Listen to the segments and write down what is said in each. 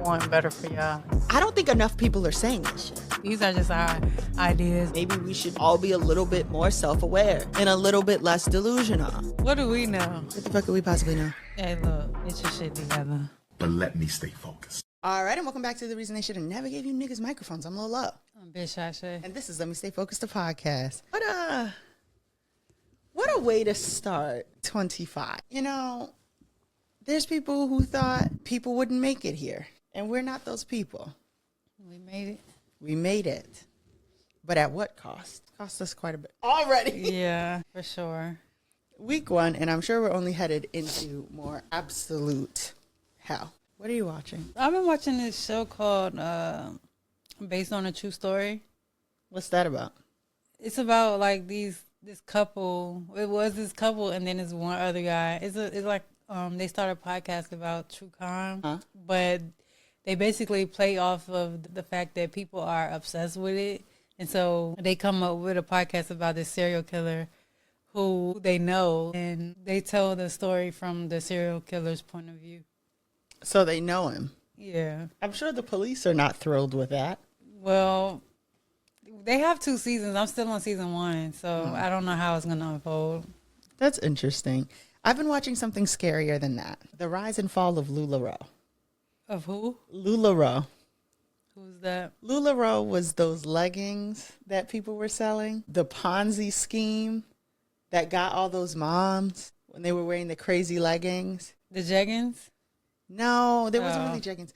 want better for y'all. I don't think enough people are saying this shit. These are just our ideas. Maybe we should all be a little bit more self-aware and a little bit less delusional. What do we know? What the fuck could we possibly know? Hey, look, get your shit together. But let me stay focused. All right, and welcome back to The Reason They Should Have Never Gave You Niggas Microphones. I'm Lola. I'm Bitch Shae. And this is Let Me Stay Focused, the podcast. What a way to start 25. You know, there's people who thought people wouldn't make it here. And we're not those people. We made it. We made it. But at what cost? Cost us quite a bit. Already. Yeah, for sure. Week one, and I'm sure we're only headed into more absolute hell. What are you watching? I've been watching this show called Based on a True Story. What's that about? It's about like this couple. It was this couple, and then there's one other guy. It's like they started a podcast about true crime, but they basically play off of the fact that people are obsessed with it, and so they come up with a podcast about this serial killer who they know, and they tell the story from the serial killer's point of view. So they know him. Yeah. I'm sure the police are not thrilled with that. Well, they have 2 seasons. I'm still on season 1, so I don't know how it's going to unfold. That's interesting. I've been watching something scarier than that. The rise and fall of LuLaRoe. Of who? LuLaRoe. Who's that? LuLaRoe was those leggings that people were selling. The Ponzi scheme that got all those moms when they were wearing the crazy leggings. The jeggings? No, there wasn't really jeggings.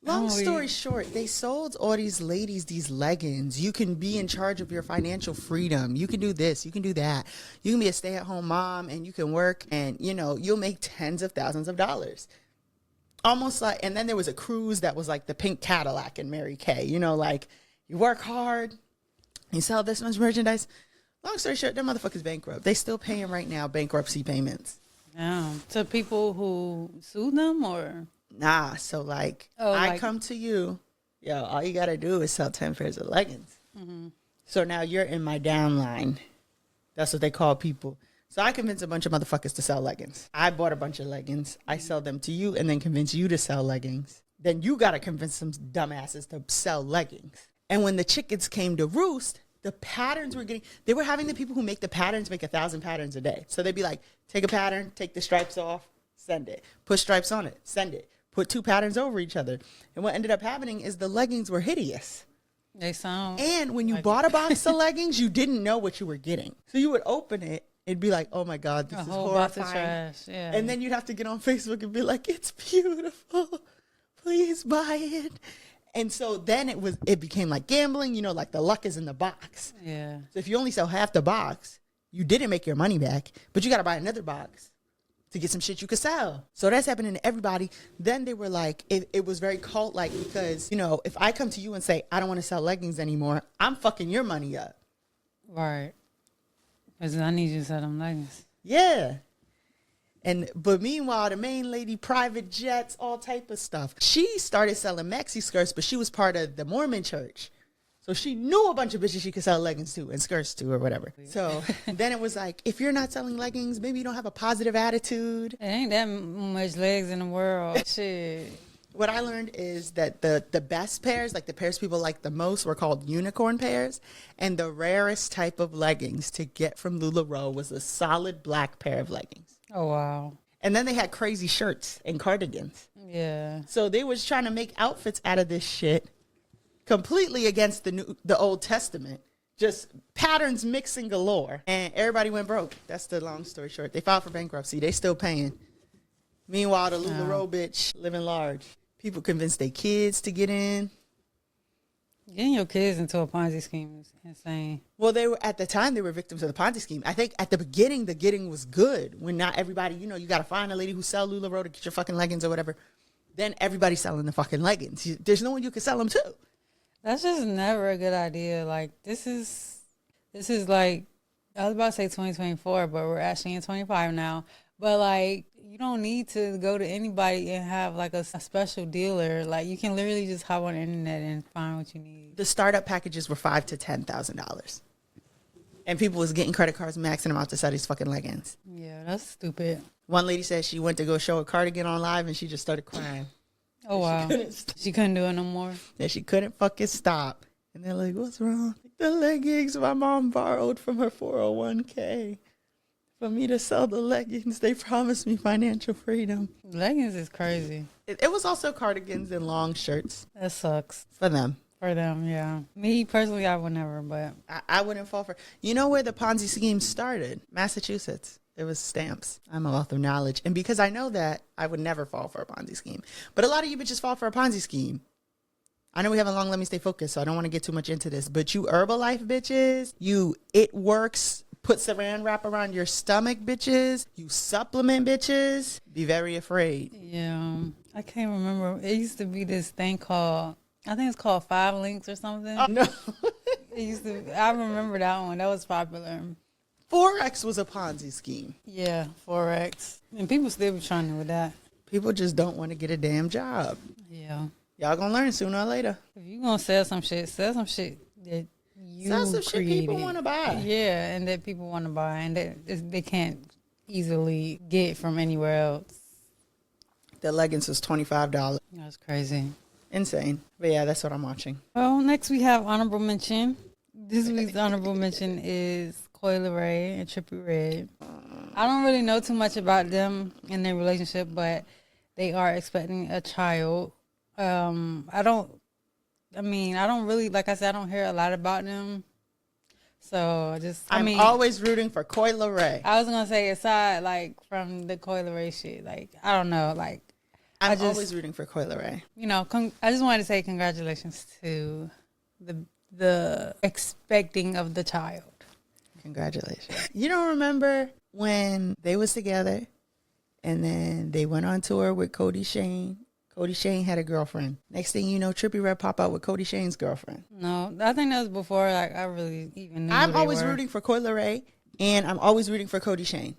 Long story short, they sold all these ladies these leggings. You can be in charge of your financial freedom. You can do this. You can do that. You can be a stay-at-home mom and you can work and, you know, you'll make tens of thousands of dollars. Almost like, and then there was a cruise that was like the pink Cadillac and Mary Kay. You know, like you work hard, you sell this much merchandise. Long story short, them motherfuckers bankrupt. They still paying right now bankruptcy payments. To people who sued them or? Nah, so like, I come to you, yo, all you got to do is sell 10 pairs of leggings. Mm-hmm. So now you're in my downline. That's what they call people. So I convince a bunch of motherfuckers to sell leggings. I bought a bunch of leggings. I sell them to you and then convince you to sell leggings. Then you got to convince some dumbasses to sell leggings. And when the chickens came to roost, the patterns were getting, they were having the people who make the patterns make 1,000 patterns a day. So they'd be like, take a pattern, take the stripes off, send it. Put stripes on it, send it. Put 2 patterns over each other. And what ended up happening is the leggings were hideous. They sound. And when you bought a box of leggings, you didn't know what you were getting. So you would open it, it'd be like, oh my God, this is horrifying. Box of trash. Yeah. And then you'd have to get on Facebook and be like, it's beautiful. Please buy it. And so then it became like gambling, you know, like the luck is in the box. Yeah. So if you only sell half the box, you didn't make your money back, but you got to buy another box to get some shit you could sell. So that's happening to everybody. Then they were like, it was very cult-like because, you know, if I come to you and say, I don't want to sell leggings anymore, I'm fucking your money up. Right. Because I need you to sell them leggings. Yeah. But meanwhile, the main lady, private jets, all type of stuff. She started selling maxi skirts, but she was part of the Mormon church. So she knew a bunch of bitches she could sell leggings to and skirts to or whatever. So then it was like, if you're not selling leggings, maybe you don't have a positive attitude. It ain't that much legs in the world. Shit. What I learned is that the best pairs, like the pairs people like the most, were called unicorn pairs. And the rarest type of leggings to get from LuLaRoe was a solid black pair of leggings. Oh, wow. And then they had crazy shirts and cardigans. Yeah. So they was trying to make outfits out of this shit completely against the Old Testament. Just patterns mixing galore. And everybody went broke. That's the long story short. They filed for bankruptcy. They still paying. Meanwhile, the LuLaRoe bitch living large. People convinced their kids to get in. Getting your kids into a Ponzi scheme is insane. Well, at the time they were victims of the Ponzi scheme. I think at the beginning, the getting was good. When not everybody, you know, you got to find a lady who sell LuLaRoe to get your fucking leggings or whatever. Then everybody's selling the fucking leggings. There's no one you can sell them to. That's just never a good idea. Like, this is like, I was about to say 2024, but we're actually in 25 now. But like, you don't need to go to anybody and have like a special dealer. Like, you can literally just hop on the internet and find what you need. The startup packages were $5,000 to $10,000, and people was getting credit cards, maxing them out to sell these fucking leggings. Yeah, that's stupid. One lady said she went to go show a cardigan on live, and she just started crying. Oh, wow. She couldn't do it no more. And she couldn't fucking stop. And they're like, what's wrong? The leggings my mom borrowed from her 401k. For me to sell the leggings, they promised me financial freedom. Leggings is crazy. It was also cardigans and long shirts. That sucks. For them. For them, yeah. Me, personally, I would never, but... I wouldn't fall for... You know where the Ponzi scheme started? Massachusetts. It was stamps. I'm a wealth of knowledge. And because I know that, I would never fall for a Ponzi scheme. But a lot of you bitches fall for a Ponzi scheme. I know we have a long Let Me Stay Focused, so I don't want to get too much into this. But you Herbalife bitches, you It Works... Put saran wrap around your stomach, bitches. You supplement, bitches. Be very afraid. Yeah. I can't remember. It used to be this thing called, I think it's called 5 Links or something. No. It used to, I remember that one. That was popular. Forex was a Ponzi scheme. Yeah, Forex. And people still be trying to with that. People just don't want to get a damn job. Yeah. Y'all gonna learn sooner or later. If you gonna sell some shit that you sell some created. Shit people want to buy. Yeah, and that people want to buy, and that they can't easily get from anywhere else. The leggings was $25. That's crazy. Insane. But yeah, that's what I'm watching. Well, next we have honorable mention. This week's honorable mention is Coi and Trippy Red. I don't really know too much about them and their relationship, but they are expecting a child. I don't really, like I said, I don't hear a lot about them. So I'm always rooting for Coi and Ray. I was gonna say, aside like from the Coi and Ray shit, like I don't know, like I'm always rooting for Coi and Ray. You know, I just wanted to say congratulations to the expecting of the child. Congratulations. You don't remember when they was together and then they went on tour with Cody Shane? Cody Shane had a girlfriend. Next thing you know, Trippy Red pop out with Cody Shane's girlfriend. No, I think that was before like I really even knew I'm always rooting for Coi and Ray, and I'm always rooting for Cody Shane.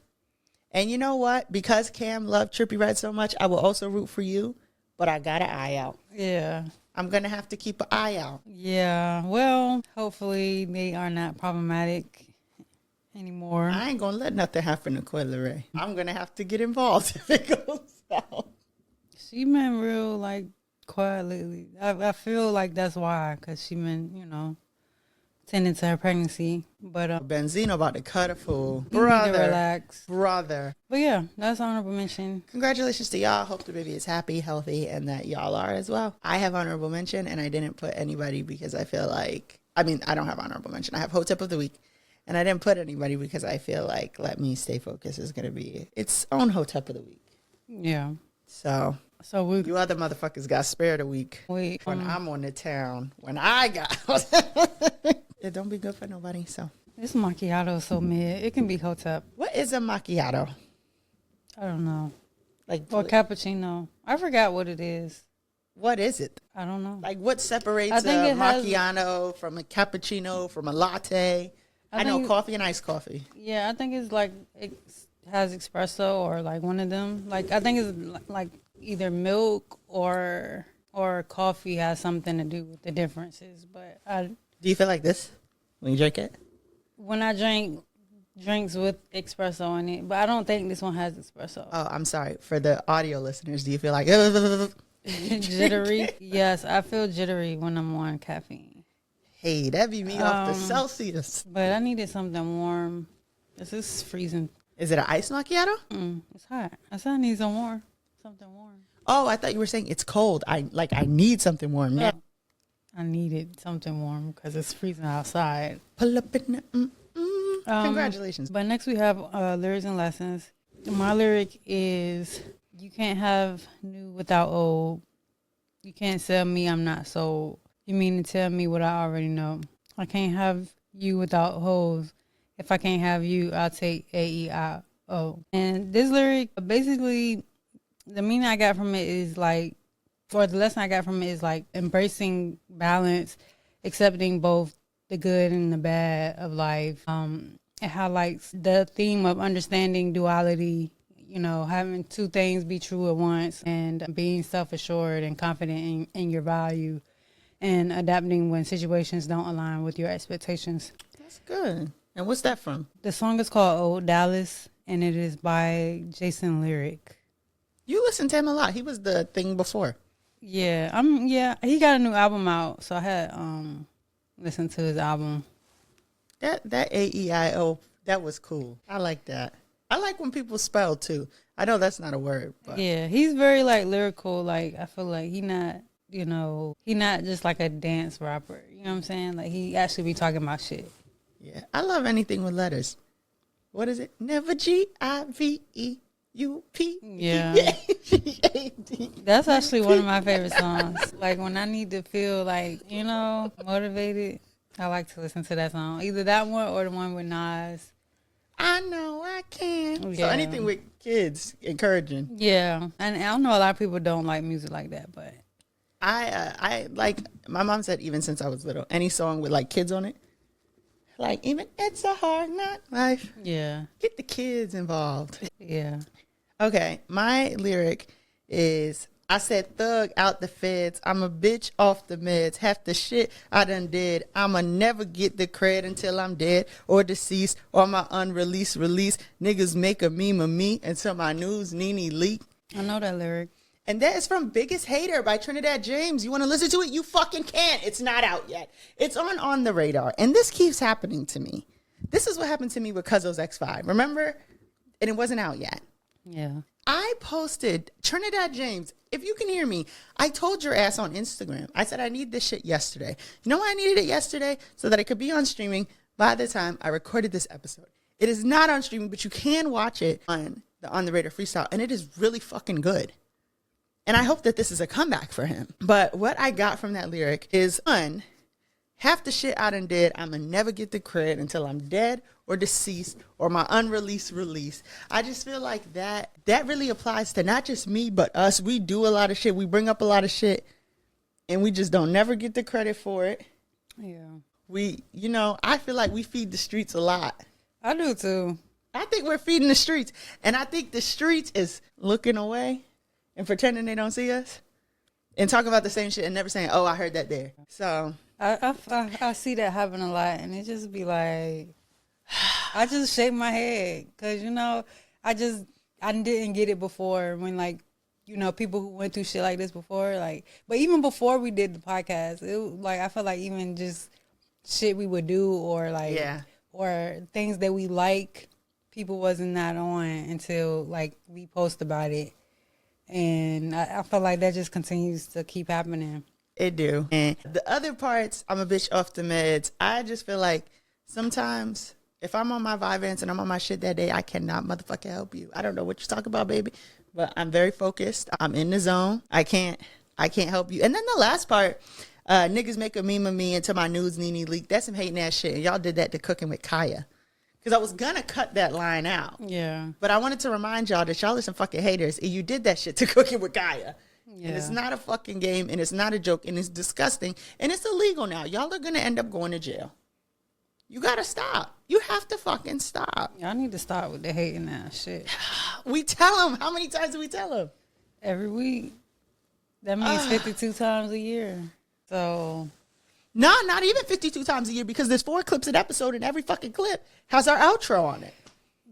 And you know what? Because Cam loved Trippy Red so much, I will also root for you, but I got an eye out. Yeah. I'm going to have to keep an eye out. Yeah. Well, hopefully they are not problematic anymore. I ain't going to let nothing happen to Coi and Ray. I'm going to have to get involved if it goes south. She been real, like, quiet lately. I feel like that's why, because she been, you know, tending to her pregnancy. But Benzino about to cut a fool. Brother. Relax. Brother. But yeah, that's honorable mention. Congratulations to y'all. Hope the baby is happy, healthy, and that y'all are as well. I have honorable mention, and I didn't put anybody because I feel like, I don't have honorable mention. I have Hotep of the Week. And I didn't put anybody because I feel like Let Me Stay Focused is going to be its own Hotep of the Week. Yeah. So you other motherfuckers got spared a week. When I'm on the town. When I got it don't be good for nobody. So this macchiato is so mid. It can be Hotep. What is a macchiato? I don't know. Or cappuccino. I forgot what it is. What is it? I don't know. Like what separates a macchiato from a cappuccino from a latte? I know coffee and iced coffee. Yeah, I think it's like it has espresso or like one of them. Like I think it's like either milk or coffee has something to do with the differences. But do you feel like this when you drink it? When I drink drinks with espresso in it, but I don't think this one has espresso. Oh, I'm sorry. For the audio listeners, do you feel like jittery? Yes, I feel jittery when I'm on caffeine. Hey, that'd be me off the Celsius. But I needed something warm. This is freezing. Is it an iced macchiato? It's hot. I said I need something warm. Oh, I thought you were saying it's cold. I need something warm. No, I needed something warm because it's freezing outside. Pull up in the, Congratulations. But next we have lyrics and lessons. My lyric is, you can't have new without old. You can't sell me, I'm not sold. You mean to tell me what I already know. I can't have you without hoes. If I can't have you, I'll take AEIO. And this lyric, basically, the meaning I got from it is like, or the lesson I got from it is like embracing balance, accepting both the good and the bad of life. It highlights the theme of understanding duality, you know, having two things be true at once, and being self-assured and confident in your value, and adapting when situations don't align with your expectations. That's good. And what's that from? The song is called Old Dallas, and it is by Jason Lyric. You listen to him a lot. He was the thing before. Yeah, he got a new album out, so I had listened to his album. That AEIO, that was cool. I like that. I like when people spell too. I know that's not a word, but yeah, he's very like lyrical. Like I feel like he not just like a dance rapper. You know what I'm saying? Like he actually be talking about shit. Yeah, I love anything with letters. What is it? Never GIVEUP. Yeah. That's actually one of my favorite songs. Like when I need to feel like, motivated, I like to listen to that song. Either that one or the one with Nas. I know I can. Yeah. So anything with kids, encouraging. Yeah. And I know a lot of people don't like music like that, but I like, my mom said even since I was little, any song with like kids on it, like even It's a Hard Knock Life. Yeah. Get the kids involved. Yeah. Okay, my lyric is, I said thug out the feds, I'm a bitch off the meds, half the shit I done did, I'ma never get the cred until I'm dead or deceased or my unreleased release, niggas make a meme of me until my news Nene leak. I know that lyric. And that is from Biggest Hater by Trinidad James. You want to listen to it? You fucking can't. It's not out yet. It's on the radar. And this keeps happening to me. This is what happened to me with Cuzzo's X5. Remember? And it wasn't out yet. Yeah. I posted Trinidad James. If you can hear me, I told your ass on Instagram. I said I need this shit yesterday. You know why I needed it yesterday? So that it could be on streaming by the time I recorded this episode. It is not on streaming, but you can watch it on the On the Radar Freestyle. And it is really fucking good. And I hope that this is a comeback for him. But what I got from that lyric is, one, half the shit I done did, I'ma never get the credit until I'm dead or deceased or my unreleased release. I just feel like that really applies to not just me, but us. We do a lot of shit. We bring up a lot of shit and we just don't never get the credit for it. Yeah. I feel like we feed the streets a lot. I do too. I think we're feeding the streets. And I think the streets is looking away and pretending they don't see us and talk about the same shit and never saying, oh, I heard that there. So I see that happen a lot, and it just be like, I just shake my head because, I didn't get it before when, like, people who went through shit like this before, like, but even before we did the podcast, I felt like even just shit we would do or like, or things that we like, people wasn't not on until like we post about it. And I feel like that just continues to keep happening. It do. And the other parts, I'm a bitch off the meds. I just feel like sometimes if I'm on my Vyvanse and I'm on my shit that day, I cannot motherfucking help you. I don't know what you're talking about, baby, but I'm very focused. I'm in the zone. I can't help you. And then the last part, niggas make a meme of me until my news Nene leak. That's some hating ass shit. And y'all did that to Cooking with Kaya. Because I was going to cut that line out. Yeah. But I wanted to remind y'all that y'all are some fucking haters. And you did that shit to Cooking with Kaya. Yeah. And it's not a fucking game. And it's not a joke. And it's disgusting. And it's illegal now. Y'all are going to end up going to jail. You got to stop. You have to fucking stop. Y'all need to stop with the hating ass shit. We tell them. How many times do we tell them? Every week. That means 52 times a year. So... No, not even 52 times a year because there's 4 clips an episode and every fucking clip has our outro on it.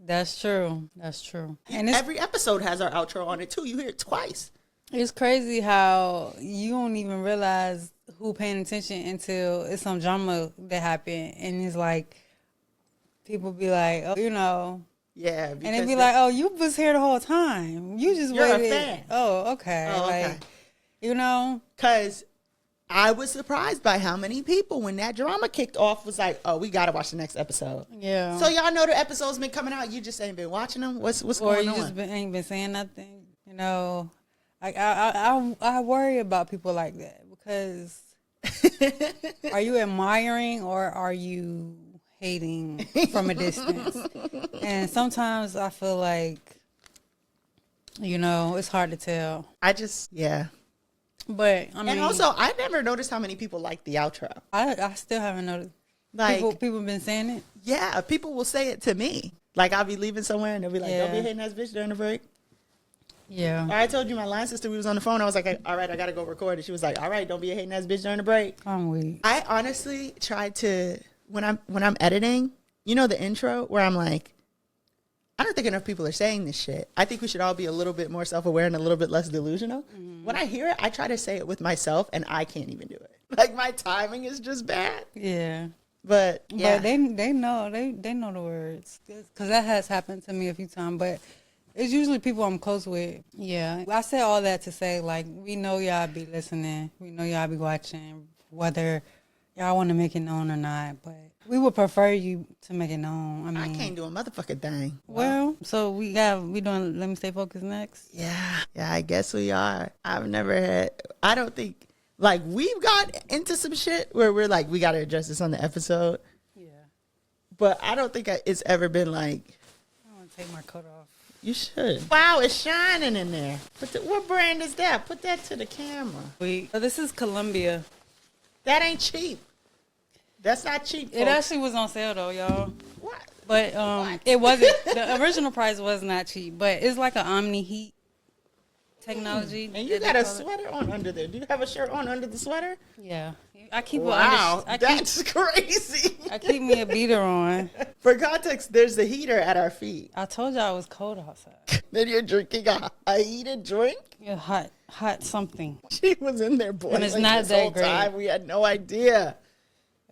That's true. That's true. And every episode has our outro on it too. You hear it twice. It's crazy how you don't even realize who paying attention until it's some drama that happened. And it's like, people be like, oh, Yeah. And they be like, oh, you was here the whole time. You just You're waited. a fan. Oh, okay. Oh, okay. Because I was surprised by how many people, when that drama kicked off, was like, "Oh, we gotta watch the next episode." Yeah. So y'all know the episode's been coming out. You just ain't been watching them. What's going on? Or you just ain't been saying nothing. I worry about people like that because are you admiring or are you hating from a distance? And sometimes I feel like it's hard to tell. But I mean, and also, I never noticed how many people like the outro. I still haven't noticed. Like people been saying it. Yeah, people will say it to me. Like I'll be leaving somewhere and they'll be like, "Don't be a hating ass bitch during the break." Yeah. I told you my line sister. We was on the phone. I was like, "All right, I gotta go record it." She was like, "All right, don't be a hating ass bitch during the break." I'm weak. I honestly tried to when I'm editing. The intro where I'm like, I don't think enough people are saying this shit. I think we should all be a little bit more self-aware and a little bit less delusional. Mm-hmm. When I hear it, I try to say it with myself, and I can't even do it. Like, my timing is just bad. Yeah. But they know the words, because that has happened to me a few times. But it's usually people I'm close with. Yeah, I said all that to say, like, we know y'all be listening, we know y'all be watching, whether y'all want to make it known or not. But we would prefer you to make it known. I mean, I can't do a motherfucking thing. Well, so we doing Let Me Stay Focused next. Yeah, I guess we are. I've never had. I don't think. Like, we've got into some shit where we're like, we got to address this on the episode. Yeah. But I don't think it's ever been like... I want to take my coat off. You should. Wow, it's shining in there. What brand is that? Put that to the camera. So this is Columbia. That ain't cheap. That's not cheap, folks. It actually was on sale, though, y'all. What? But it wasn't. The original price was not cheap. But it's like an Omni Heat technology. And you got a sweater on under there. Do you have a shirt on under the sweater? Yeah. I keep that's crazy. I keep me a beater on. For context, there's the heater at our feet. I told y'all it was cold outside. Then you're drinking a heated drink? Yeah, hot something. She was in there boiling it's not this that whole great. time. We had no idea.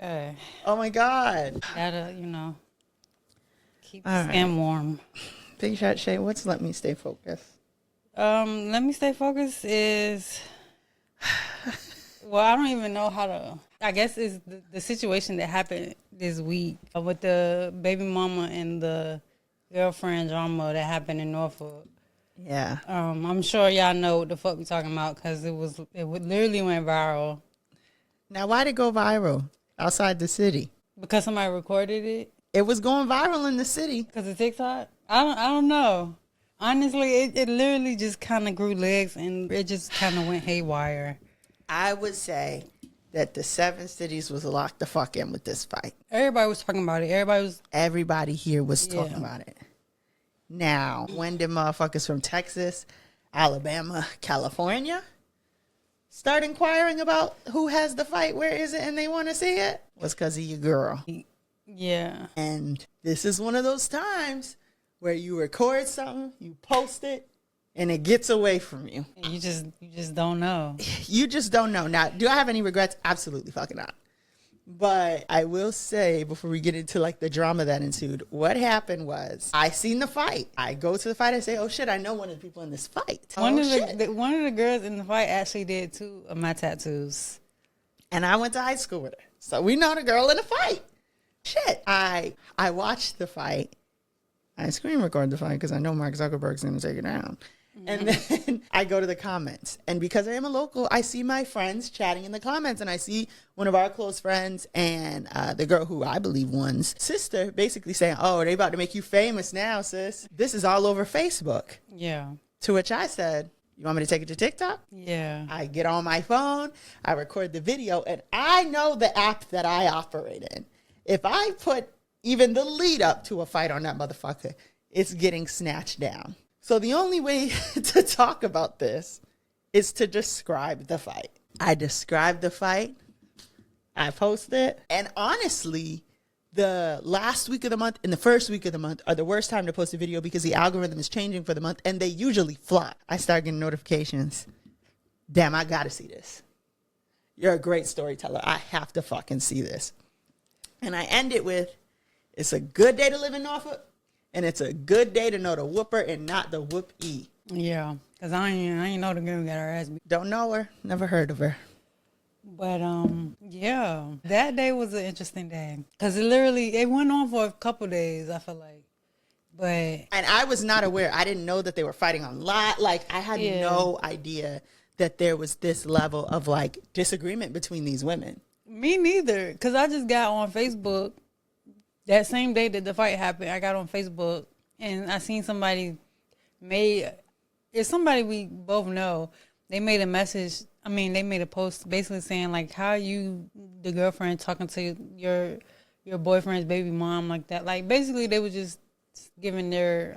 Oh my God. Gotta, keep the skin warm. Big shot, Shae. What's Let Me Stay Focused? Let Me Stay Focused is, well, I don't even know how to, I guess it's the situation that happened this week with the baby mama and the girlfriend drama that happened in Norfolk. Yeah. I'm sure y'all know what the fuck we talking about, because it literally went viral. Now, why'd it go viral outside the city? Because somebody recorded it. It was going viral in the city. Because of TikTok? I don't know. Honestly, it literally just kind of grew legs, and it just kind of went haywire. I would say that the 7 cities was locked the fuck in with this fight. Everybody was talking about it. Everybody here was talking about it. Now, when did motherfuckers from Texas, Alabama, California start inquiring about who has the fight, where is it, and they want to see it? Was because of your girl. Yeah. And this is one of those times where you record something, you post it, and it gets away from you. And you just don't know. You just don't know. Now, do I have any regrets? Absolutely fucking not. But I will say, before we get into like the drama that ensued, what happened was I seen the fight. I go to the fight. I say, oh shit, I know one of the people in this fight. One of the girls in the fight actually did 2 of my tattoos. And I went to high school with her. So we know the girl in the fight. Shit. I watched the fight. I screen record the fight because I know Mark Zuckerberg's going to take it down. Mm-hmm. And then I go to the comments. And because I am a local, I see my friends chatting in the comments. And I see one of our close friends and the girl who I believe won's sister basically saying, oh, they about to make you famous now, sis. This is all over Facebook. Yeah. To which I said, you want me to take it to TikTok? Yeah. I get on my phone. I record the video. And I know the app that I operate in. If I put even the lead up to a fight on that motherfucker, it's getting snatched down. So the only way to talk about this is to describe the fight. I describe the fight. I post it. And honestly, the last week of the month and the first week of the month are the worst time to post a video because the algorithm is changing for the month and they usually flop. I start getting notifications. Damn, I gotta see this. You're a great storyteller. I have to fucking see this. And I end it with, it's a good day to live in Norfolk, and it's a good day to know the whooper and not the whoop-e. Yeah, because I ain't know the girl got her ass beat. Don't know her, never heard of her. But, yeah, that day was an interesting day. Because it went on for a couple days, I feel like. And I was not aware. I didn't know that they were fighting on lot. Like, I had no idea that there was this level of, like, disagreement between these women. Me neither, because I just got on Facebook. That same day that the fight happened, I got on Facebook and I seen it's somebody we both know. They made a post basically saying like, how you, the girlfriend, talking to your boyfriend's baby mom like that. Like basically they were just giving their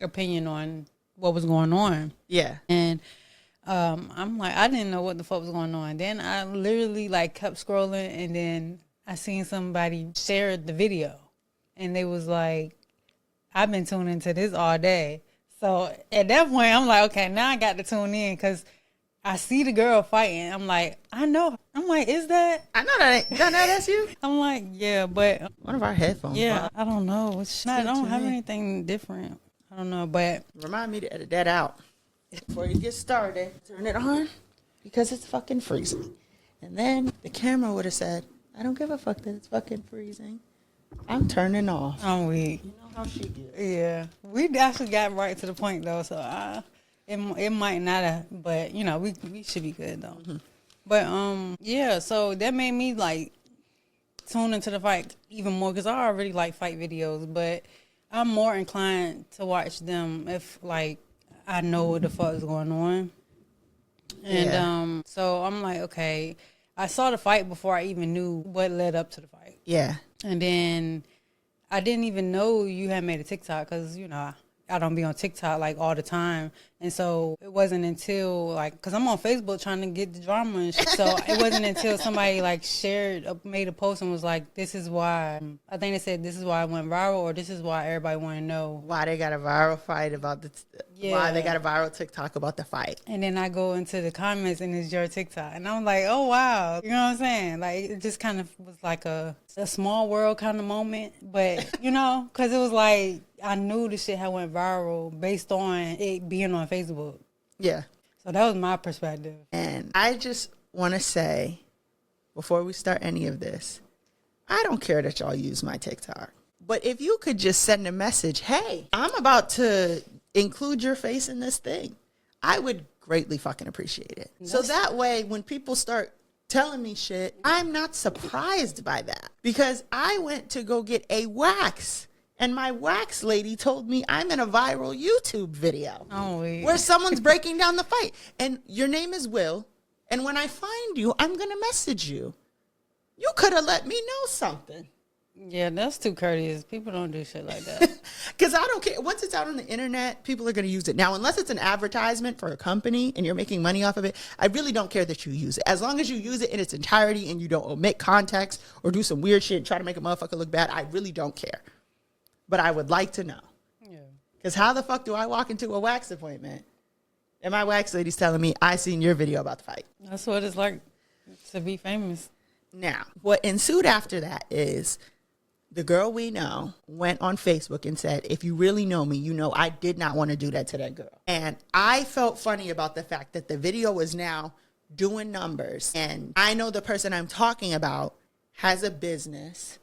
opinion on what was going on. Yeah. And I'm like, I didn't know what the fuck was going on. Then I literally like kept scrolling and then I seen somebody share the video and they was like, I've been tuning into this all day. So at that point, I'm like, okay, now I got to tune in because I see the girl fighting. I'm like, I know. I'm like, is that? I know that. Don't know that's you. I'm like, yeah, but one of our headphones. Yeah, I don't know. I don't have anything different. I don't know, but remind me to edit that out before you get started. Turn it on because it's fucking freezing. And then the camera would have said, I don't give a fuck that it's fucking freezing. I'm turning off. I'm weak. You know how she gets. Yeah. We actually got right to the point, though, so it might not have, but, you know, we should be good, though. Mm-hmm. But, yeah, so that made me, like, tune into the fight even more because I already like fight videos, but I'm more inclined to watch them if, like, I know what the fuck is going on. And so I'm like, okay, I saw the fight before I even knew what led up to the fight. Yeah. And then I didn't even know you had made a TikTok because, you know, I don't be on TikTok like all the time. And so it wasn't until like, because I'm on Facebook trying to get the drama and shit. So it wasn't until somebody like made a post and was like, this is why, I think they said this is why it went viral, or this is why everybody want to know. Why they got a viral fight about why they got a viral TikTok about the fight. And then I go into the comments and it's your TikTok. And I'm like, oh, wow. You know what I'm saying? Like, it just kind of was like a small world kind of moment. But, you know, because it was like, I knew the shit had went viral based on it being on Facebook. Yeah. So that was my perspective. And I just want to say, before we start any of this, I don't care that y'all use my TikTok. But if you could just send a message, hey, I'm about to include your face in this thing, I would greatly fucking appreciate it. So that way, when people start telling me shit, I'm not surprised by that. Because I went to go get a wax, and my wax lady told me I'm in a viral YouTube video where someone's breaking down the fight. And your name is Will. And when I find you, I'm going to message you. You could have let me know something. Yeah, that's too courteous. People don't do shit like that. Because I don't care. Once it's out on the internet, people are going to use it. Now, unless it's an advertisement for a company and you're making money off of it, I really don't care that you use it. As long as you use it in its entirety and you don't omit context or do some weird shit and try to make a motherfucker look bad, I really don't care. But I would like to know. Yeah. Because how the fuck do I walk into a wax appointment and my wax lady's telling me, I seen your video about the fight? That's what it's like to be famous. Now, what ensued after that is the girl we know went on Facebook and said, if you really know me, you know I did not want to do that to that girl. And I felt funny about the fact that the video is now doing numbers. And I know the person I'm talking about has a business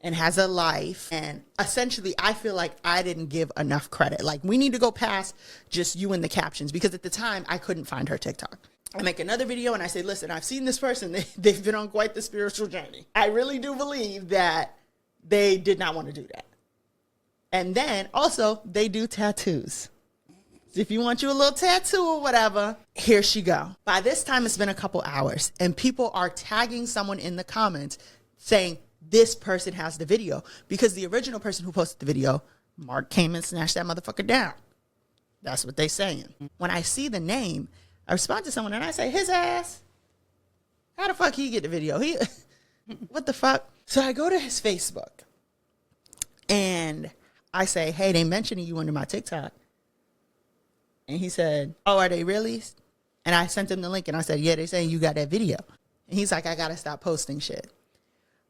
and has a life. And essentially, I feel like I didn't give enough credit. Like, we need to go past just you in the captions, because at the time, I couldn't find her TikTok. I make another video and I say, listen, I've seen this person. They've been on quite the spiritual journey. I really do believe that they did not want to do that. And then also, they do tattoos. So if you want you a little tattoo or whatever, here she go. By this time, it's been a couple hours and people are tagging someone in the comments saying, this person has the video, because the original person who posted the video, Mark, came and snatched that motherfucker down. That's what they saying. When I see the name, I respond to someone and I say, his ass. How the fuck he get the video? What the fuck? So I go to his Facebook and I say, hey, they mentioning you under my TikTok. And he said, oh, are they really? And I sent him the link and I said, yeah, they saying you got that video. And he's like, I got to stop posting shit.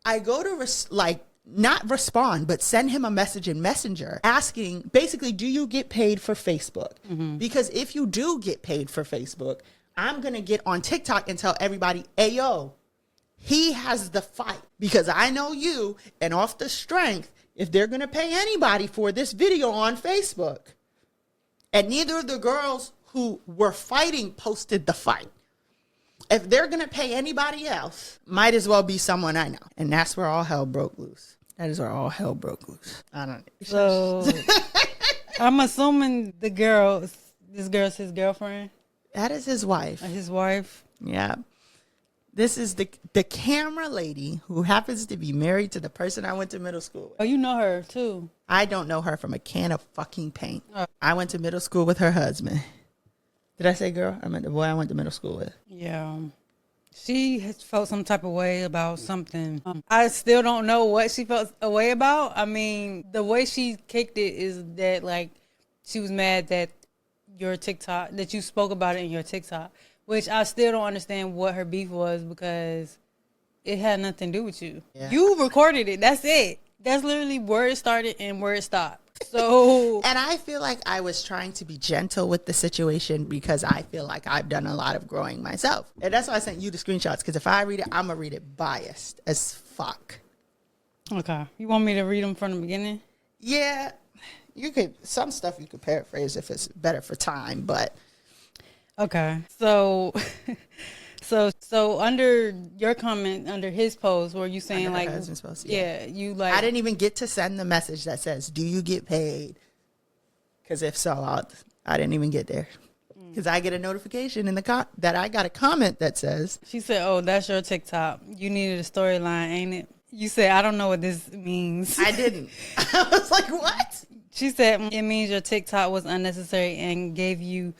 I go to not respond, but send him a message in Messenger asking, basically, do you get paid for Facebook? Mm-hmm. Because if you do get paid for Facebook, I'm going to get on TikTok and tell everybody, hey, yo, he has the fight, because I know you, and off the strength, if they're going to pay anybody for this video on Facebook, and neither of the girls who were fighting posted the fight, if they're going to pay anybody else, might as well be someone I know. And that's where all hell broke loose. That is where all hell broke loose. I don't know. So I'm assuming this girl's his girlfriend? That is his wife. His wife? Yeah. This is the Cameralady who happens to be married to the person I went to middle school with. Oh, you know her too? I don't know her from a can of fucking paint. Oh. I went to middle school with her husband. Did I say girl? I meant the boy I went to middle school with. Yeah. She has felt some type of way about something. I still don't know what she felt a way about. I mean, the way she kicked it is that, like, she was mad that your TikTok, that you spoke about it in your TikTok, which I still don't understand what her beef was, because it had nothing to do with you. Yeah. You recorded it. That's it. That's literally where it started and where it stopped. So, and I feel like I was trying to be gentle with the situation because I feel like I've done a lot of growing myself. And that's why I sent you the screenshots, because if I read it, I'm going to read it biased as fuck. Okay. You want me to read them from the beginning? Yeah. You could, some stuff you could paraphrase if it's better for time, but. Okay. So, so under your comment, under his post, where you saying like, post, yeah, you like, I didn't even get to send the message that says, "Do you get paid?" Because if so, I didn't even get there. Because I get a notification in the that I got a comment that says, she said, "Oh, that's your TikTok. You needed a storyline, ain't it?" You said, "I don't know what this means." I didn't. I was like, "What?" She said, "It means your TikTok was unnecessary and gave you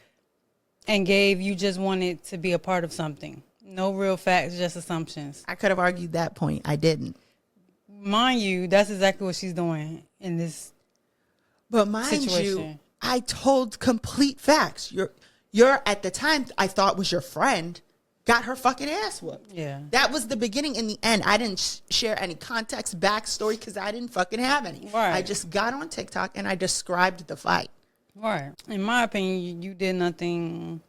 just wanted to be a part of something. No real facts, just assumptions." I could have argued that point. I didn't. Mind you, that's exactly what she's doing in this situation. You, I told complete facts. You're at the time I thought was your friend got her fucking ass whooped. Yeah. That was the beginning and the end. I didn't share any context, backstory, because I didn't fucking have any. Right. I just got on TikTok and I described the fight. Right. In my opinion, you did nothing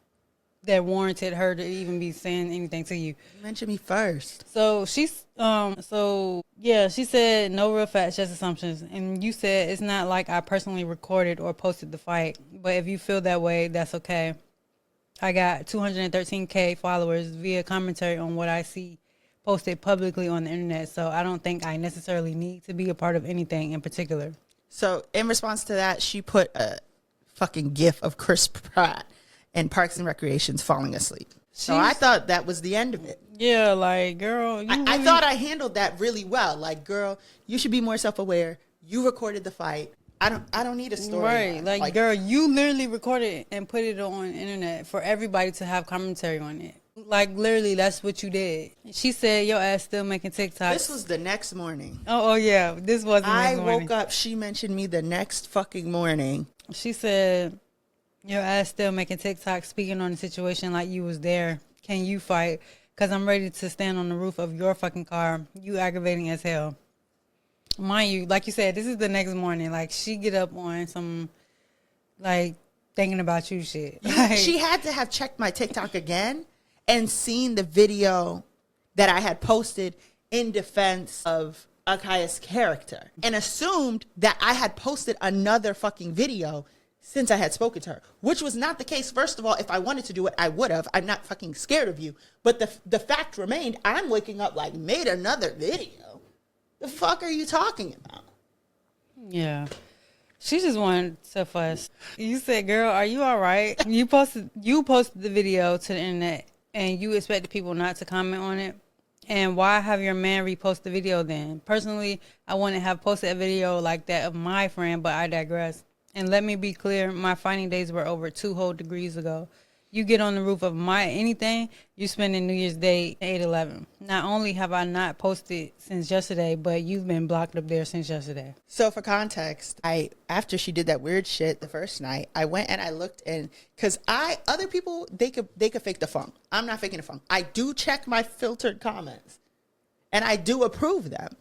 that warranted her to even be saying anything to you. Mention me first. So she said no real facts, just assumptions. And you said it's not like I personally recorded or posted the fight, but if you feel that way, that's okay. I got 213K followers via commentary on what I see posted publicly on the internet, so I don't think I necessarily need to be a part of anything in particular. So in response to that, she put a fucking gif of Chris Pratt and Parks and Recreation's falling asleep. So I thought that was the end of it. Yeah, like, girl, I thought I handled that really well. Like, girl, you should be more self-aware. You recorded the fight. I don't need a story. Right. Like, girl, you literally recorded it and put it on the internet for everybody to have commentary on it. Like, literally, that's what you did. She said your ass still making TikToks. This was the next morning. Oh yeah. This was the next morning. I woke up, she mentioned me the next fucking morning. She said your ass still making TikToks speaking on the situation like you was there. Can you fight? Because I'm ready to stand on the roof of your fucking car. You aggravating as hell. Mind you, like you said, this is the next morning. Like, she get up on some, like, thinking about you shit. Like, she had to have checked my TikTok again and seen the video that I had posted in defense of Akaya's character and assumed that I had posted another fucking video since I had spoken to her, which was not the case. First of all, if I wanted to do it, I would have. I'm not fucking scared of you. But the fact remained, I'm waking up like, made another video. The fuck are you talking about? Yeah. She just wanted to fuss. You said, girl, are you all right? You posted the video to the internet and you expected people not to comment on it. And why have your man repost the video then? Personally, I wouldn't have posted a video like that of my friend, but I digress. And let me be clear, my fighting days were over 2 whole degrees ago. You get on the roof of my anything, you spending New Year's Day 8/11. Not only have I not posted since yesterday, but you've been blocked up there since yesterday. So for context, after she did that weird shit the first night, I went and I looked in, because other people, they could fake the funk. I'm not faking the funk. I do check my filtered comments and I do approve them.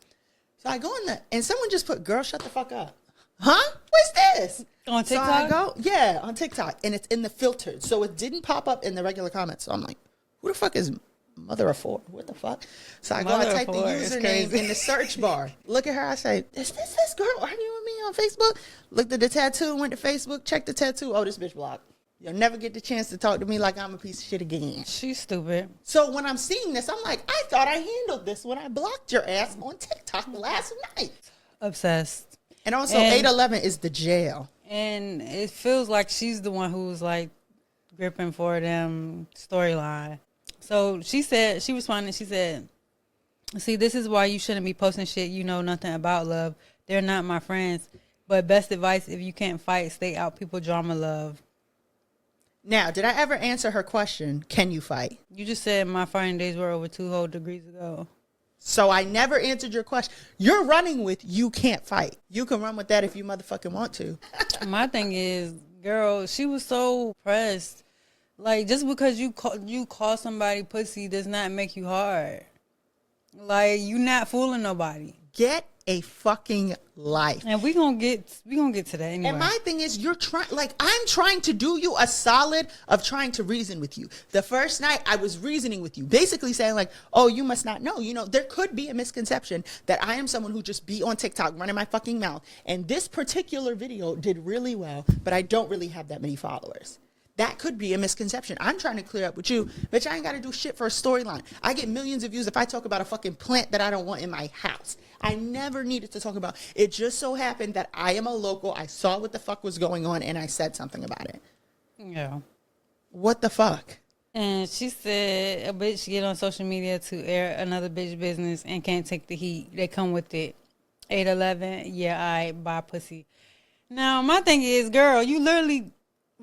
So I go in there and someone just put, "Girl, shut the fuck up." Huh? What's this? On TikTok? So I go, yeah, on TikTok. And it's in the filtered. So it didn't pop up in the regular comments. So I'm like, who the fuck is Mother of Four? What the fuck? So I go, I type the username in the search bar. Look at her. I say, is this girl arguing with me on Facebook? Looked at the tattoo, went to Facebook, checked the tattoo. Oh, this bitch blocked. You'll never get the chance to talk to me like I'm a piece of shit again. She's stupid. So when I'm seeing this, I'm like, I thought I handled this when I blocked your ass on TikTok last night. Obsessed. And also, 8/11 is the jail. And it feels like she's the one who's, like, gripping for them storyline. So she responded, she said, "See, this is why you shouldn't be posting shit you know nothing about, love. They're not my friends. But best advice, if you can't fight, stay out people drama, love." Now, did I ever answer her question, can you fight? You just said my fighting days were over 2 whole degrees ago. So I never answered your question. You're running with you can't fight. You can run with that if you motherfucking want to. My thing is, girl, she was so pressed. Like, just because you call somebody pussy does not make you hard. Like, you not fooling nobody. Get a fucking life. And we gonna get to that anyway. And my thing is, I'm trying to do you a solid of trying to reason with you. The first night I was reasoning with you, basically saying like, oh, you must not know. You know, there could be a misconception that I am someone who just be on TikTok running my fucking mouth. And this particular video did really well, but I don't really have that many followers. That could be a misconception. I'm trying to clear up with you. Bitch, I ain't got to do shit for a storyline. I get millions of views if I talk about a fucking plant that I don't want in my house. I never needed to talk about. It just so happened that I am a local. I saw what the fuck was going on, and I said something about it. Yeah. What the fuck? And she said a bitch get on social media to air another bitch business and can't take the heat. They come with it. 8-11, yeah, I buy pussy. Now, my thing is, girl, you literally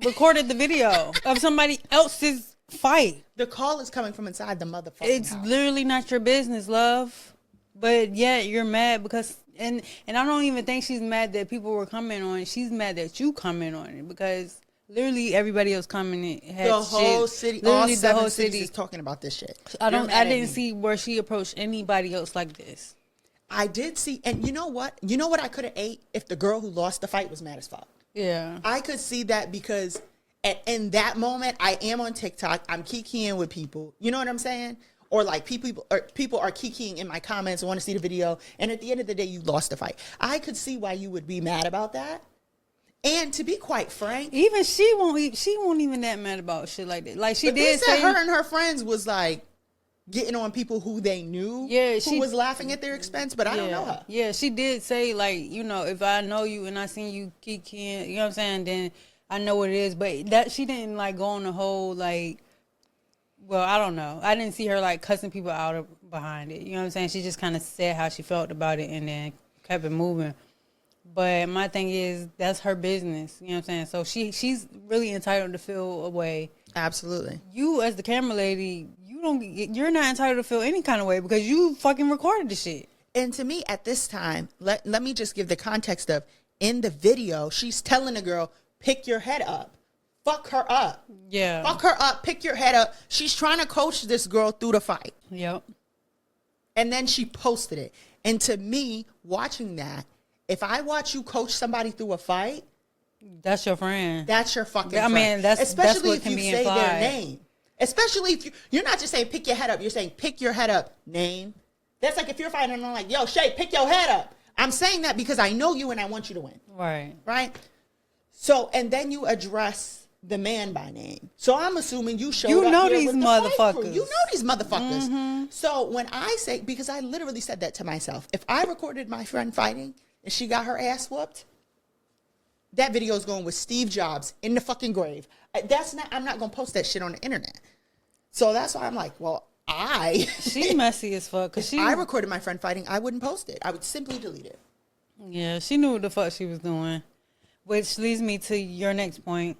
recorded the video of somebody else's fight. The call is coming from inside the motherfucking It's house. literally not your business, love. But yet you're mad because and I don't even think she's mad that people were commenting on it. She's mad that you comment on it because literally everybody else commented had the whole shit. city, Literally all 7 cities is talking about this shit. I didn't see where she approached anybody else like this. I did see, and you know what? You know what I could have ate if the girl who lost the fight was mad as fuck. Yeah. I could see that because in that moment, I am on TikTok. I'm kikiing with people. You know what I'm saying? Or like people are kikiing in my comments and want to see the video. And at the end of the day, you lost the fight. I could see why you would be mad about that. And to be quite frank, even she won't even that mad about shit like that. Like she did say her and her friends was like getting on people who they knew, who was laughing at their expense, but I don't know her. Yeah, she did say, like, you know, if I know you and I seen you kikiing, you know what I'm saying, then I know what it is. But that she didn't, like, go on the whole, like, well, I don't know. I didn't see her, like, cussing people out behind it. You know what I'm saying? She just kind of said how she felt about it and then kept it moving. But my thing is, that's her business. You know what I'm saying? So she's really entitled to feel a way. Absolutely. You, as the Cameralady, you're not entitled to feel any kind of way because you fucking recorded the shit. And to me, at this time, let me just give the context of, in the video, she's telling the girl, pick your head up. Fuck her up. Yeah. Fuck her up. Pick your head up. She's trying to coach this girl through the fight. Yep. And then she posted it. And to me, watching that, if I watch you coach somebody through a fight, that's your friend. That's your fucking friend. I mean, especially what if you say their name. Especially if you're not just saying pick your head up. You're saying pick your head up, name. That's like if you're fighting and I'm like, yo, Shae, pick your head up. I'm saying that because I know you and I want you to win. Right. Right? So, and then you address the man by name. So I'm assuming you showed up. You know here these with the motherfuckers. You know these motherfuckers. Mm-hmm. So when I say, because I literally said that to myself, if I recorded my friend fighting and she got her ass whooped, that video is going with Steve Jobs in the fucking grave. I'm not going to post that shit on the internet. So that's why I'm like, well, She messy as fuck. If I recorded my friend fighting, I wouldn't post it. I would simply delete it. Yeah, she knew what the fuck she was doing. Which leads me to your next point.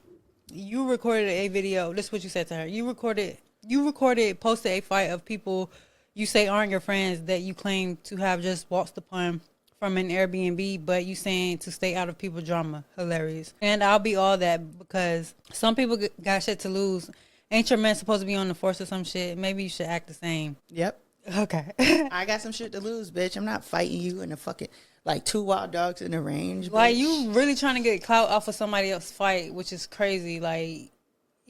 You recorded a video. This is what you said to her. You posted a fight of people you say aren't your friends that you claim to have just waltzed upon from an Airbnb, but you saying to stay out of people's drama. Hilarious. And I'll be all that because some people got shit to lose. Ain't your man supposed to be on the force or some shit? Maybe you should act the same. Yep. Okay. I got some shit to lose, bitch. I'm not fighting you in a fucking, like, 2 wild dogs in the range, bitch. Like, you really trying to get clout off of somebody else's fight, which is crazy. Like,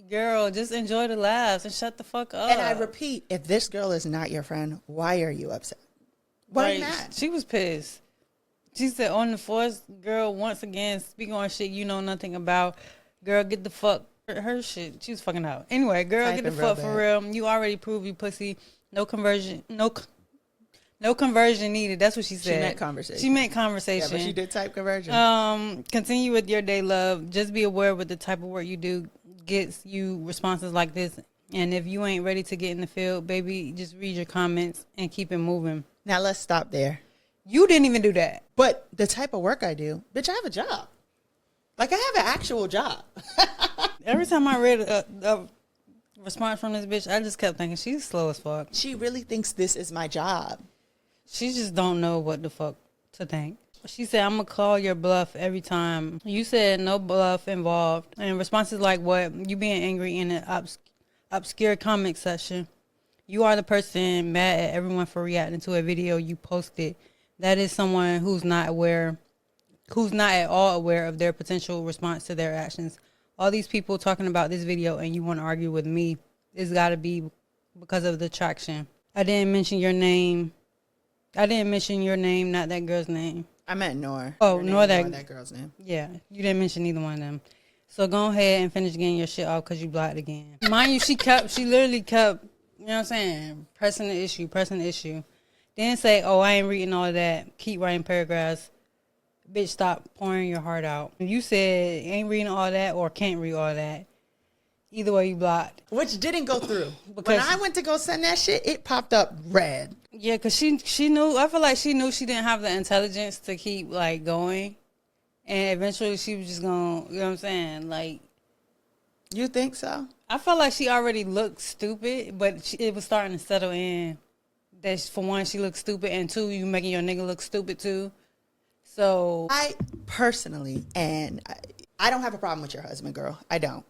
girl, just enjoy the laughs and shut the fuck up. And I repeat, if this girl is not your friend, why are you upset? Why not? She was pissed. She said, on the force, girl, once again, speaking on shit you know nothing about. Girl, get the fuck her shit. She was fucking out. Anyway, girl, get the fuck for real. You already proved you pussy. No conversion. No conversion needed. That's what she said. She meant conversation. Yeah, but she did type conversion. Continue with your day, love. Just be aware with the type of work you do gets you responses like this. And if you ain't ready to get in the field, baby, just read your comments and keep it moving. Now let's stop there. You didn't even do that. But the type of work I do, bitch, I have a job. Like, I have an actual job. Every time I read a response from this bitch, I just kept thinking, she's slow as fuck. She really thinks this is my job. She just don't know what the fuck to think. She said, I'm going to call your bluff every time. You said no bluff involved. And responses like what? You being angry in an obscure comment section. You are the person mad at everyone for reacting to a video you posted. That is someone who's not at all aware of their potential response to their actions. All these people talking about this video and you want to argue with me. It's got to be because of the traction. I didn't mention your name, not that girl's name. I meant Nor. Oh, Nor that girl's name. Yeah, you didn't mention either one of them. So go ahead and finish getting your shit off because you blocked again. Mind you, she literally kept, you know what I'm saying, pressing the issue. Then say, oh, I ain't reading all that. Keep writing paragraphs. Bitch, stop pouring your heart out. You said ain't reading all that or can't read all that. Either way, you blocked. Which didn't go through. When I went to go send that shit, it popped up red. Yeah, because she knew. I feel like she knew she didn't have the intelligence to keep, like, going. And eventually she was just going to, you know what I'm saying? Like. You think so? I felt like she already looked stupid, but it was starting to settle in. That, for one, she looked stupid. And two, you making your nigga look stupid, too. So. I personally, and I don't have a problem with your husband, girl. I don't.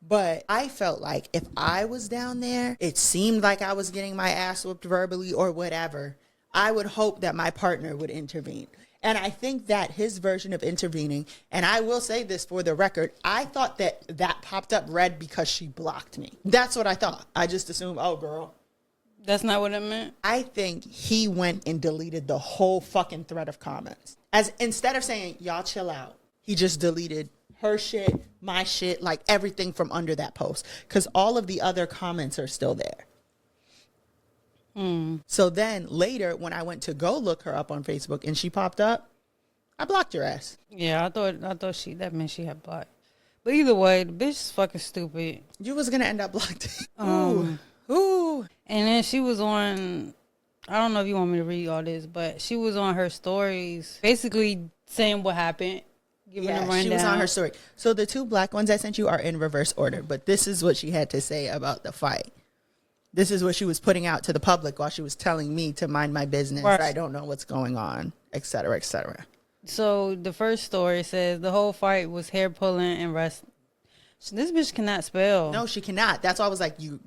But I felt like if I was down there, it seemed like I was getting my ass whooped verbally or whatever, I would hope that my partner would intervene. And I think that his version of intervening, and I will say this for the record, I thought that popped up red because she blocked me. That's what I thought. I just assumed, oh, girl. That's not what it meant? I think he went and deleted the whole fucking thread of comments. Instead of saying, y'all chill out, he just deleted her shit, my shit, like everything from under that post. Because all of the other comments are still there. So then later, when I went to go look her up on Facebook and she popped up, I blocked your ass. Yeah, I thought that meant she had blocked. But either way, the bitch is fucking stupid. You was going to end up blocked. Ooh. And then she was on, I don't know if you want me to read all this, but she was on her stories basically saying what happened. Giving a rundown. She was on her story. So the two black ones I sent you are in reverse order, but this is what she had to say about the fight. This is what she was putting out to the public while she was telling me to mind my business. Right. I don't know what's going on, et cetera, et cetera. So the first story says the whole fight was hair pulling and wrestling. This bitch cannot spell. No, she cannot. That's why I was like, you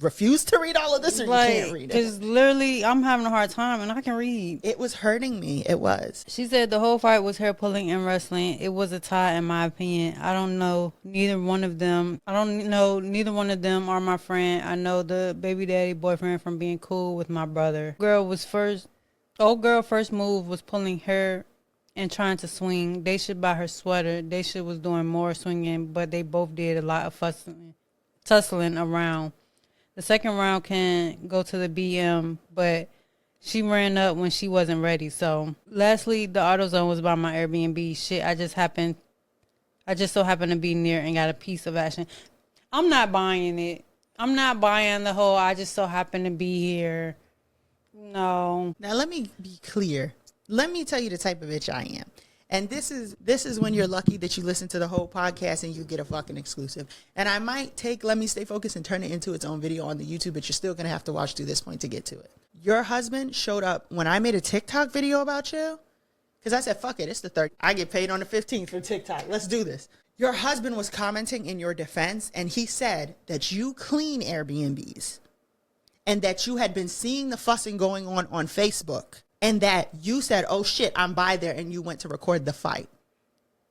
refuse to read all of this, or like, you can't read it? Because literally, I'm having a hard time, and I can read. It was hurting me. It was. She said the whole fight was hair pulling and wrestling. It was a tie, in my opinion. I don't know neither one of them. Neither one of them are my friend. I know the baby daddy boyfriend from being cool with my brother. Old girl first move was pulling hair and trying to swing. They should buy her sweater. They should was doing more swinging, but they both did a lot of tussling around. The second round can go to the BM, but she ran up when she wasn't ready. So, lastly, the AutoZone was by my Airbnb. Shit, I just so happened to be near and got a piece of action. I'm not buying it. I'm not buying the whole I just so happen to be here. No. Now, let me be clear. Let me tell you the type of bitch I am. And this is when you're lucky that you listen to the whole podcast and you get a fucking exclusive. And I might take Let Me Stay Focused and turn it into its own video on the YouTube, but you're still going to have to watch through this point to get to it. Your husband showed up when I made a TikTok video about you. Because I said, fuck it, it's the 3rd. I get paid on the 15th for TikTok. Let's do this. Your husband was commenting in your defense, and he said that you clean Airbnbs and that you had been seeing the fussing going on Facebook. And that you said, oh shit, I'm by there, and you went to record the fight.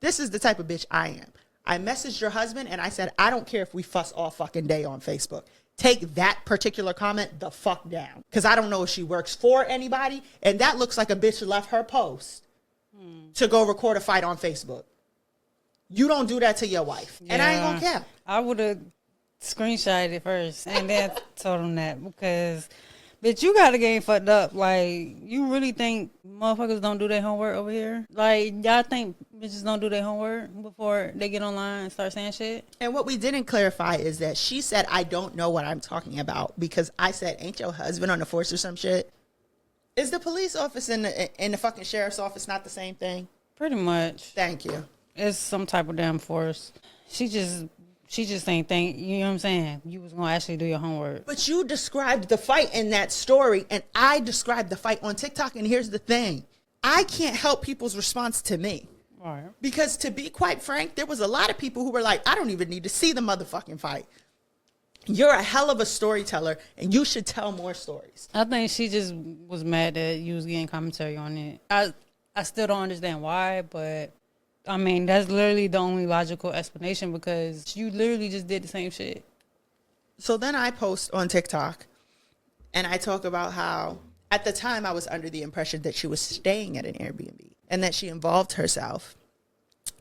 This is the type of bitch I am. I messaged your husband and I said, I don't care if we fuss all fucking day on Facebook. Take that particular comment the fuck down. Because I don't know if she works for anybody. And that looks like a bitch left her post to go record a fight on Facebook. You don't do that to your wife. Yeah. And I ain't gonna care. I would have screenshotted it first and then told him that, because bitch, you got the game fucked up. Like, you really think motherfuckers don't do their homework over here? Like, y'all think bitches don't do their homework before they get online and start saying shit? And what we didn't clarify is that she said, I don't know what I'm talking about, because I said, ain't your husband on the force or some shit? Is the police office and the fucking sheriff's office not the same thing? Pretty much. Thank you. It's some type of damn force. She just ain't think, you know what I'm saying? You was going to actually do your homework. But you described the fight in that story, and I described the fight on TikTok, and here's the thing. I can't help people's response to me. All right. Because to be quite frank, there was a lot of people who were like, I don't even need to see the motherfucking fight. You're a hell of a storyteller, and you should tell more stories. I think she just was mad that you was getting commentary on it. I still don't understand why, but I mean, that's literally the only logical explanation because you literally just did the same shit. So then I post on TikTok, and I talk about how at the time I was under the impression that she was staying at an Airbnb and that she involved herself.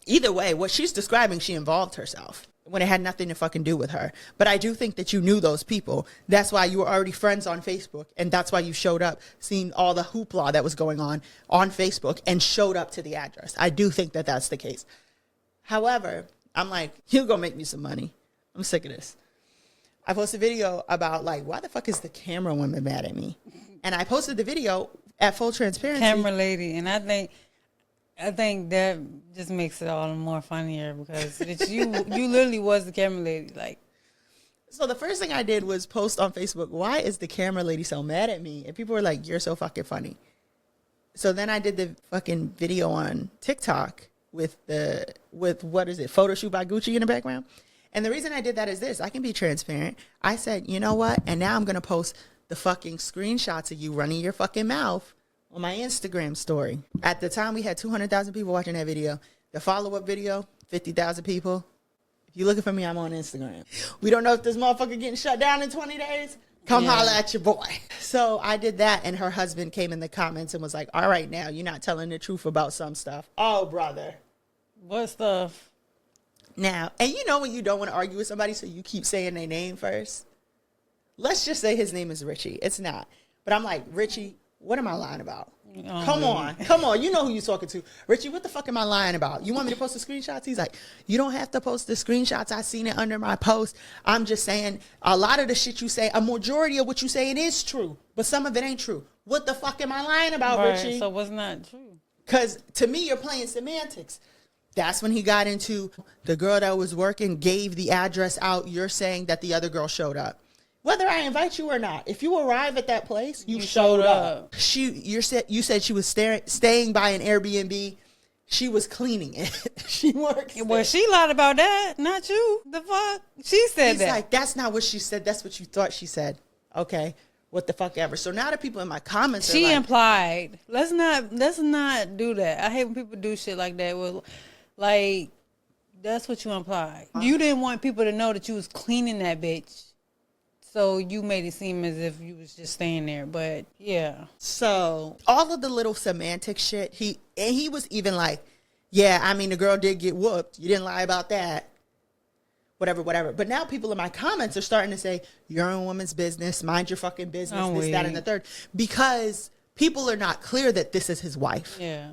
Either way, what she's describing, she involved herself when it had nothing to fucking do with her. But I do think that you knew those people. That's why you were already friends on Facebook. And that's why you showed up, seeing all the hoopla that was going on Facebook and showed up to the address. I do think that that's the case. However, I'm like, you're going to make me some money. I'm sick of this. I posted a video about like, why the fuck is the camera woman mad at me? And I posted the video at full transparency. Cameralady. And I think that just makes it all the more funnier because you literally was the Cameralady. Like, so the first thing I did was post on Facebook, why is the Cameralady so mad at me? And people were like, you're so fucking funny. So then I did the fucking video on TikTok with what is it, photo shoot by Gucci in the background. And the reason I did that is this, I can be transparent. I said, you know what? And now I'm going to post the fucking screenshots of you running your fucking mouth on my Instagram story. At the time, we had 200,000 people watching that video. The follow-up video, 50,000 people. If you're looking for me, I'm on Instagram. We don't know if this motherfucker getting shut down in 20 days. Come holla at your boy. So I did that, and her husband came in the comments and was like, all right, now, you're not telling the truth about some stuff. Oh, brother. What stuff? Now, and you know when you don't want to argue with somebody, so you keep saying their name first? Let's just say his name is Richie. It's not. But I'm like, Richie, what am I lying about? Oh, come on. You know who you're talking to. Richie, what the fuck am I lying about? You want me to post the screenshots? He's like, you don't have to post the screenshots. I seen it under my post. I'm just saying a lot of the shit you say, a majority of what you saying is true, but some of it ain't true. What the fuck am I lying about, right, Richie? So what's not true? Because to me, you're playing semantics. That's when he got into the girl that was working gave the address out. You're saying that the other girl showed up. Whether I invite you or not, if you arrive at that place, you showed up. You said she was staying by an Airbnb. She was cleaning it. She works. Well, she lied about that, not you. The fuck? She said that. He's like, that's not what she said. That's what you thought she said. Okay, what the fuck ever. So now the people in my comments she are like, implied. Let's not do that. I hate when people do shit like that. Well, like that's what you implied. You didn't want people to know that you was cleaning that bitch. So you made it seem as if you was just staying there, but yeah. So all of the little semantic shit, he was even like, yeah, I mean, the girl did get whooped. You didn't lie about that. Whatever. But now people in my comments are starting to say, you're in a woman's business. Mind your fucking business. That, and the third. Because people are not clear that this is his wife. Yeah.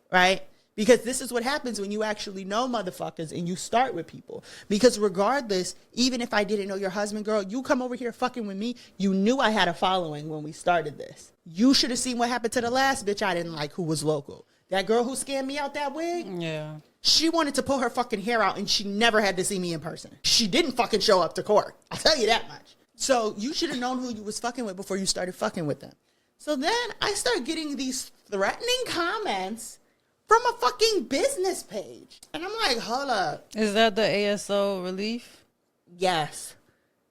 Right? Because this is what happens when you actually know motherfuckers and you start with people. Because regardless, even if I didn't know your husband, girl, you come over here fucking with me. You knew I had a following when we started this. You should have seen what happened to the last bitch I didn't like who was local. That girl who scammed me out that wig. Yeah. She wanted to pull her fucking hair out and she never had to see me in person. She didn't fucking show up to court. I'll tell you that much. So you should have known who you was fucking with before you started fucking with them. So then I start getting these threatening comments from a fucking business page. And I'm like, hold up. Is that the ASO relief? Yes.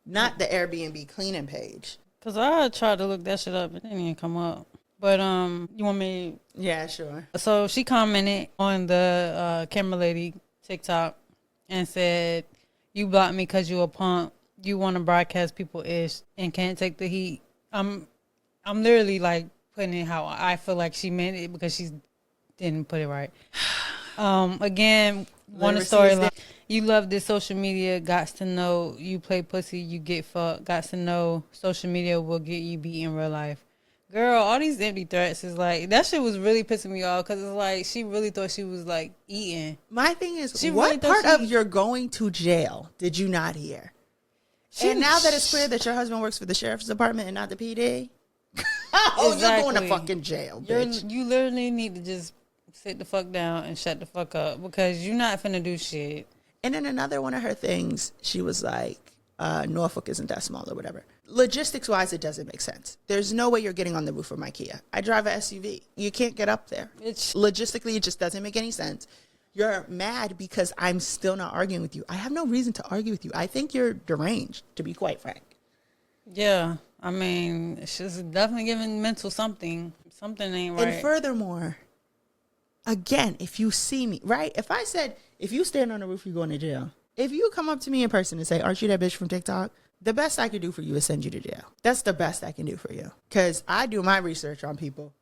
Not the Airbnb cleaning page. Because I tried to look that shit up. It didn't even come up. But you want me? Yeah, sure. So she commented on the Cameralady TikTok and said, you blocked me because you a punk. You want to broadcast people ish and can't take the heat. I'm literally like putting it how I feel like she meant it because she's didn't put it right. Again, one storyline. You love this social media. Got to know you play pussy. You get fucked. Got to know social media will get you beat in real life. Girl, all these empty threats is like that shit was really pissing me off because it's like she really thought she was like eating. My thing is, what part of your going to jail did you not hear? And now that it's clear that your husband works for the sheriff's department and not the PD, oh, exactly. You're going to fucking jail, bitch. You literally need to just sit the fuck down and shut the fuck up because you're not finna do shit. And then another one of her things, she was like, Norfolk isn't that small or whatever. Logistics wise, it doesn't make sense. There's no way you're getting on the roof of my Kia. I drive an SUV. You can't get up there. Logistically, it just doesn't make any sense. You're mad because I'm still not arguing with you. I have no reason to argue with you. I think you're deranged, to be quite frank. Yeah. I mean, she's definitely giving mental something. Something ain't right. And furthermore, again, if you see me, right? If I said, if you stand on the roof, you're going to jail. If you come up to me in person and say, aren't you that bitch from TikTok? The best I could do for you is send you to jail. That's the best I can do for you. Because I do my research on people.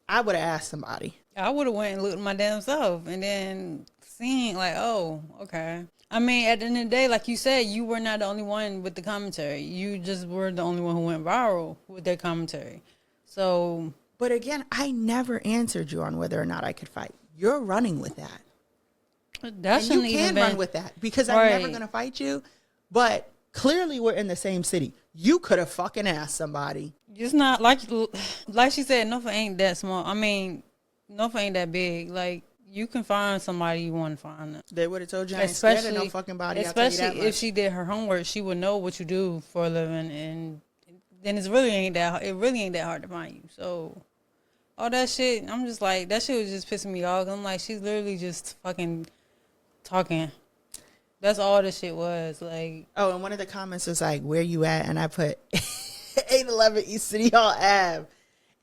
I would have asked somebody. I would have went and looked at my damn self and then seen like, oh, okay. I mean, at the end of the day, like you said, you were not the only one with the commentary. You just were the only one who went viral with their commentary. So... But again, I never answered you on whether or not I could fight. You're running with that. That and you can run with that because I'm never going to fight you. But clearly we're in the same city. You could have fucking asked somebody. It's not like she said, Norfolk ain't that small. I mean, Norfolk ain't that big. Like, you can find somebody you want to find. Them. They would have told you I ain't scared of no fucking body. Especially if she did her homework, she would know what you do for a living. And then it really ain't that hard to find you. So... all that shit, I'm just like, that shit was just pissing me off. I'm like, she's literally just fucking talking. That's all this shit was. Like, oh, and one of the comments was like, where you at? And I put 811 East City Hall Ave.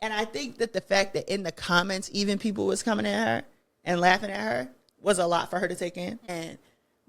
And I think that the fact that in the comments, even people was coming at her and laughing at her was a lot for her to take in. And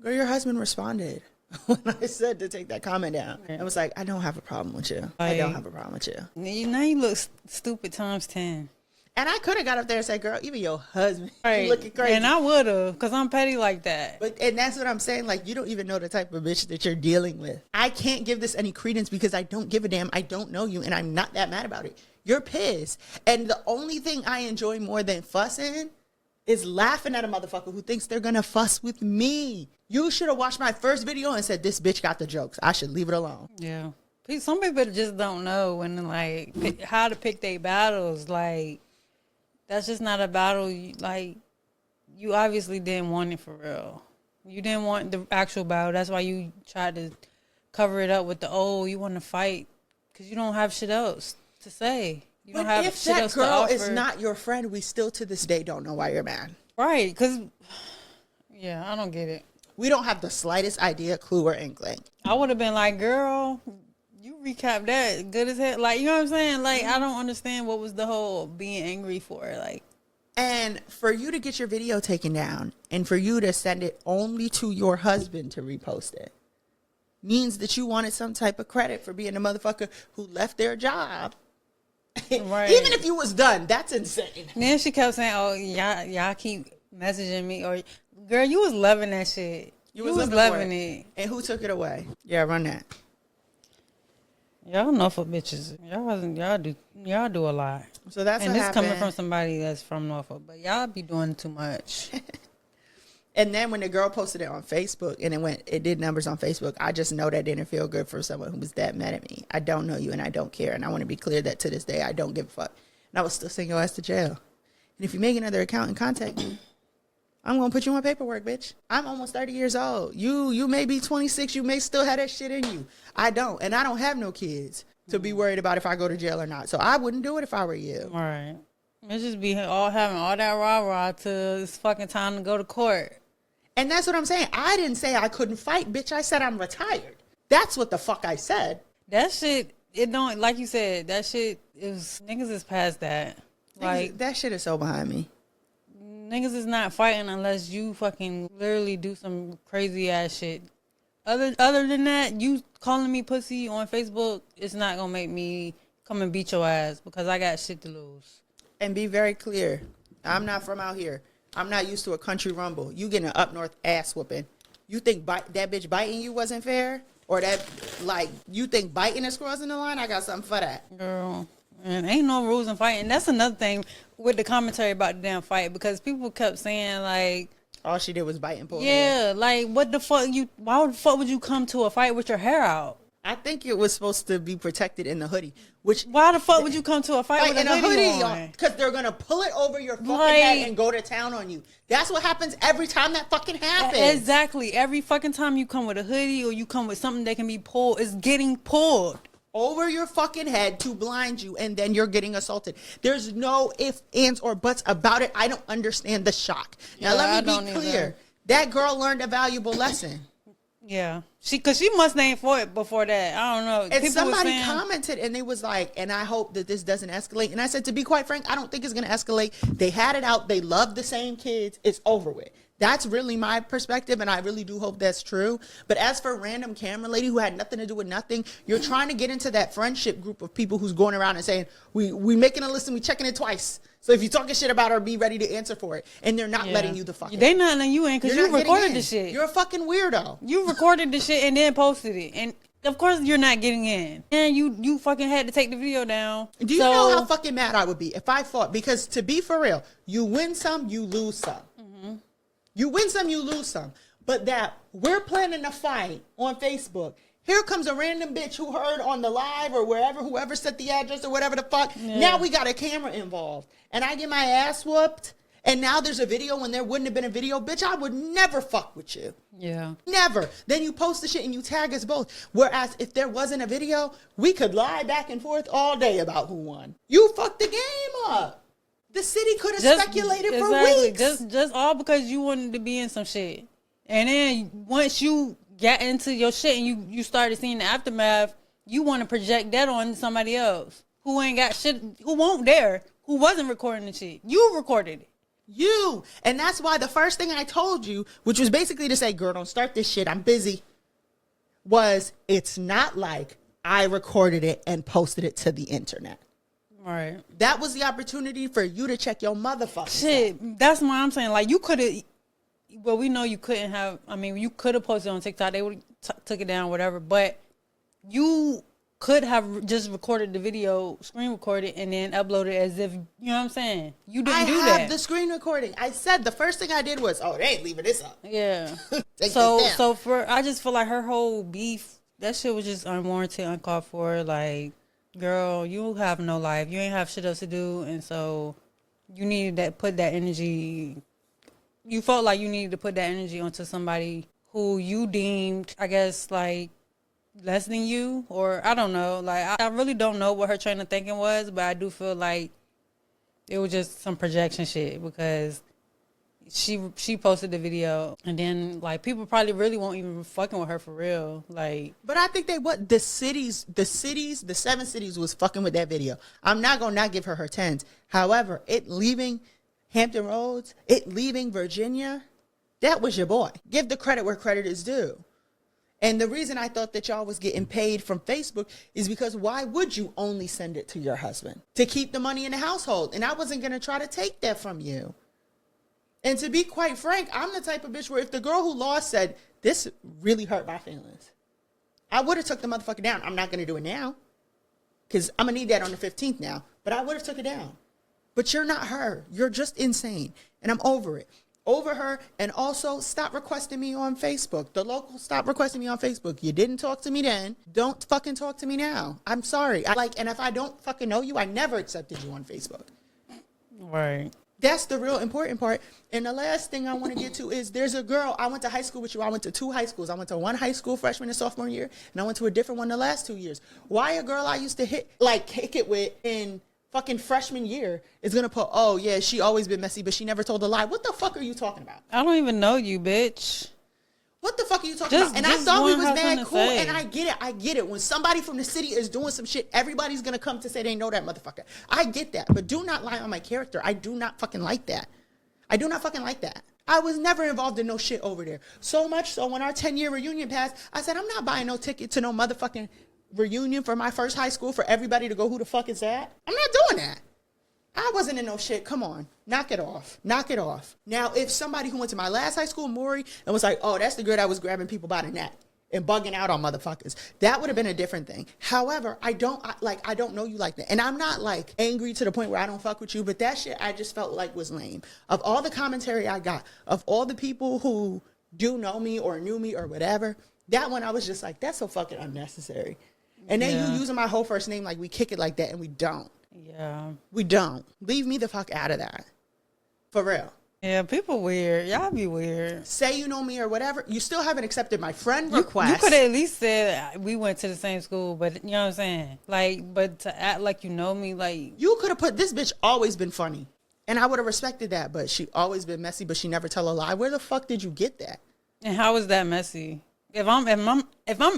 girl, your husband responded when I said to take that comment down. I was like, I don't have a problem with you. I don't have a problem with you. Now you look stupid times 10. And I could have got up there and said, girl, even your husband, you looking crazy. And I would have, because I'm petty like that. And that's what I'm saying. Like, you don't even know the type of bitch that you're dealing with. I can't give this any credence because I don't give a damn. I don't know you, and I'm not that mad about it. You're pissed. And the only thing I enjoy more than fussing is laughing at a motherfucker who thinks they're going to fuss with me. You should have watched my first video and said, this bitch got the jokes. I should leave it alone. Yeah. Some people just don't know when, like, how to pick their battles. Like, that's just not a battle. Like, you obviously didn't want it for real. You didn't want the actual battle. That's why you tried to cover it up with you want to fight because you don't have shit else to say. You don't have shit else to offer. If that girl is not your friend, we still to this day don't know why you're mad. Right, because, yeah, I don't get it. We don't have the slightest idea, clue, or inkling. I would have been like, girl, you recap that good as hell. Like, you know what I'm saying? Like, I don't understand what was the whole being angry for. Like, and for you to get your video taken down and for you to send it only to your husband to repost it means that you wanted some type of credit for being a motherfucker who left their job. Right. Even if you was done, that's insane. And then she kept saying, oh, y'all keep messaging me. Or, girl, you was loving that shit. You was loving it. And who took it away? Yeah, run that. Y'all Norfolk bitches. Y'all do a lot. So that's and what this happened. Coming from somebody that's from Norfolk, but y'all be doing too much. And then when the girl posted it on Facebook and it did numbers on Facebook, I just know that didn't feel good for someone who was that mad at me. I don't know you and I don't care. And I want to be clear that to this day, I don't give a fuck. And I will still send your ass to jail. And if you make another account and contact me, I'm going to put you on paperwork, bitch. I'm almost 30 years old. You may be 26. You may still have that shit in you. I don't. And I don't have no kids to be worried about if I go to jail or not. So I wouldn't do it if I were you. All right. It just be having all that rah-rah till it's fucking time to go to court. And that's what I'm saying. I didn't say I couldn't fight, bitch. I said I'm retired. That's what the fuck I said. That shit, it don't, like you said, that shit niggas is past that. Like, that shit is so behind me. Niggas is not fighting unless you fucking literally do some crazy ass shit. Other than that, you calling me pussy on Facebook, it's not gonna make me come and beat your ass because I got shit to lose. And be very clear, I'm not from out here. I'm not used to a country rumble. You getting an up north ass whooping. You think that bitch biting you wasn't fair? Or that, like, you think biting is crossing the line? I got something for that. Girl. And ain't no rules in fighting. That's another thing with the commentary about the damn fight because people kept saying, like, all she did was bite and pull. Yeah, like, what the fuck? Why the fuck would you come to a fight with your hair out? I think it was supposed to be protected in the hoodie. Which, why the fuck would you come to a fight with a hoodie on? Because they're going to pull it over your fucking head and go to town on you. That's what happens every time that fucking happens. Exactly. Every fucking time you come with a hoodie or you come with something that can be pulled, it's getting pulled over your fucking head to blind you, and then you're getting assaulted. There's no ifs, ands, or buts about it. I don't understand the shock. Now, let me be clear. That girl learned a valuable lesson. Yeah. Because she must name for it before that. I don't know. And somebody commented, and they was like, and I hope that this doesn't escalate. And I said, to be quite frank, I don't think it's going to escalate. They had it out. They love the same kids. It's over with. That's really my perspective, and I really do hope that's true. But as for random Cameralady who had nothing to do with nothing, you're trying to get into that friendship group of people who's going around and saying, we making a list and we checking it twice. So if you talking shit about her, be ready to answer for it. And they're not letting you the fuck in. They not letting you in because you recorded the shit. You're a fucking weirdo. You recorded the shit and then posted it. And of course you're not getting in. And you fucking had to take the video down. Do you know how fucking mad I would be if I fought? Because to be for real, you win some, you lose some. Mm-hmm. You win some, you lose some. But that we're planning a fight on Facebook. Here comes a random bitch who heard on the live or wherever, whoever set the address or whatever the fuck. Yeah. Now we got a camera involved. And I get my ass whooped. And now there's a video when there wouldn't have been a video. Bitch, I would never fuck with you. Yeah. Never. Then you post the shit and you tag us both. Whereas if there wasn't a video, we could lie back and forth all day about who won. You fucked the game up. The city could have speculated for weeks. Just all because you wanted to be in some shit. And then once you got into your shit and you started seeing the aftermath, you want to project that on somebody else who ain't got shit, who won't dare, who wasn't recording the shit. You recorded it. You. And that's why the first thing I told you, which was basically to say, girl, don't start this shit, I'm busy, was it's not like I recorded it and posted it to the internet. Right. That was the opportunity for you to check your motherfucking shit. That's what I'm saying. Like, you could have, well, we know you couldn't have, I mean, you could have posted on TikTok, they would have took it down, whatever, but you could have just recorded the video, screen recorded, and then uploaded as if, you know what I'm saying? You didn't do that. I have the screen recording. I said the first thing I did was, they ain't leaving this up. Yeah. I just feel like her whole beef, that shit was just unwarranted, uncalled for. Like, girl, you have no life. You ain't have shit else to do, and so you needed to put that energy. You felt like you needed to put that energy onto somebody who you deemed, I guess, like, less than you, or I don't know. Like, I really don't know what her train of thinking was, but I do feel like it was just some projection shit because she posted the video, and then like people probably really won't even fucking with her for real. Like, but I think the 7 cities was fucking with that video. I'm not gonna not give her 10s. However, it leaving Hampton Roads, it leaving Virginia, that was your boy. Give the credit where credit is due. And the reason I thought that y'all was getting paid from Facebook is because why would you only send it to your husband? To keep the money in the household. And I wasn't going to try to take that from you. And to be quite frank, I'm the type of bitch where if the girl who lost said, this really hurt my feelings, I would have took the motherfucker down. I'm not going to do it now because I'm going to need that on the 15th now. But I would have took it down. But you're not her. You're just insane. And I'm over it. Over her, and also stop requesting me on Facebook. The locals, stop requesting me on Facebook. You didn't talk to me then. Don't fucking talk to me now. I'm sorry. And if I don't fucking know you, I never accepted you on Facebook. Right. That's the real important part. And the last thing I want to get to is there's a girl. I went to high school with you. I went to 2 high schools. I went to one high school freshman and sophomore year, and I went to a different one the last 2 years. Why a girl I used to kick it with in fucking freshman year is gonna put, oh yeah, she always been messy, but she never told a lie. What the fuck are you talking about? I don't even know you, bitch. What the fuck are you talking about? And I thought we was mad cool, and I get it. When somebody from the city is doing some shit, everybody's gonna come to say they know that motherfucker. I get that, but do not lie on my character. I do not fucking like that. I do not fucking like that. I was never involved in no shit over there. So much so when our 10-year reunion passed, I said, I'm not buying no ticket to no motherfucking reunion for my first high school for everybody to go, who the fuck is that? I'm not doing that. I wasn't in no shit. Come on. Knock it off. Knock it off. Now, if somebody who went to my last high school, Maury, and was like, oh, that's the girl that was grabbing people by the neck and bugging out on motherfuckers, that would have been a different thing. However, I don't know you like that. And I'm not like angry to the point where I don't fuck with you, but that shit I just felt like was lame. Of all the commentary I got, of all the people who do know me or knew me or whatever, that one I was just like, that's so fucking unnecessary. And then you using my whole first name like we kick it like that, and we don't. Yeah. We don't. Leave me the fuck out of that. For real. Yeah, people weird. Y'all be weird. Say you know me or whatever. You still haven't accepted my friend request. You could have at least said we went to the same school, but you know what I'm saying? Like, but to act like you know me, like. You could have put, this bitch always been funny. And I would have respected that, but she always been messy, but she never tell a lie. Where the fuck did you get that? And how is that messy? If I'm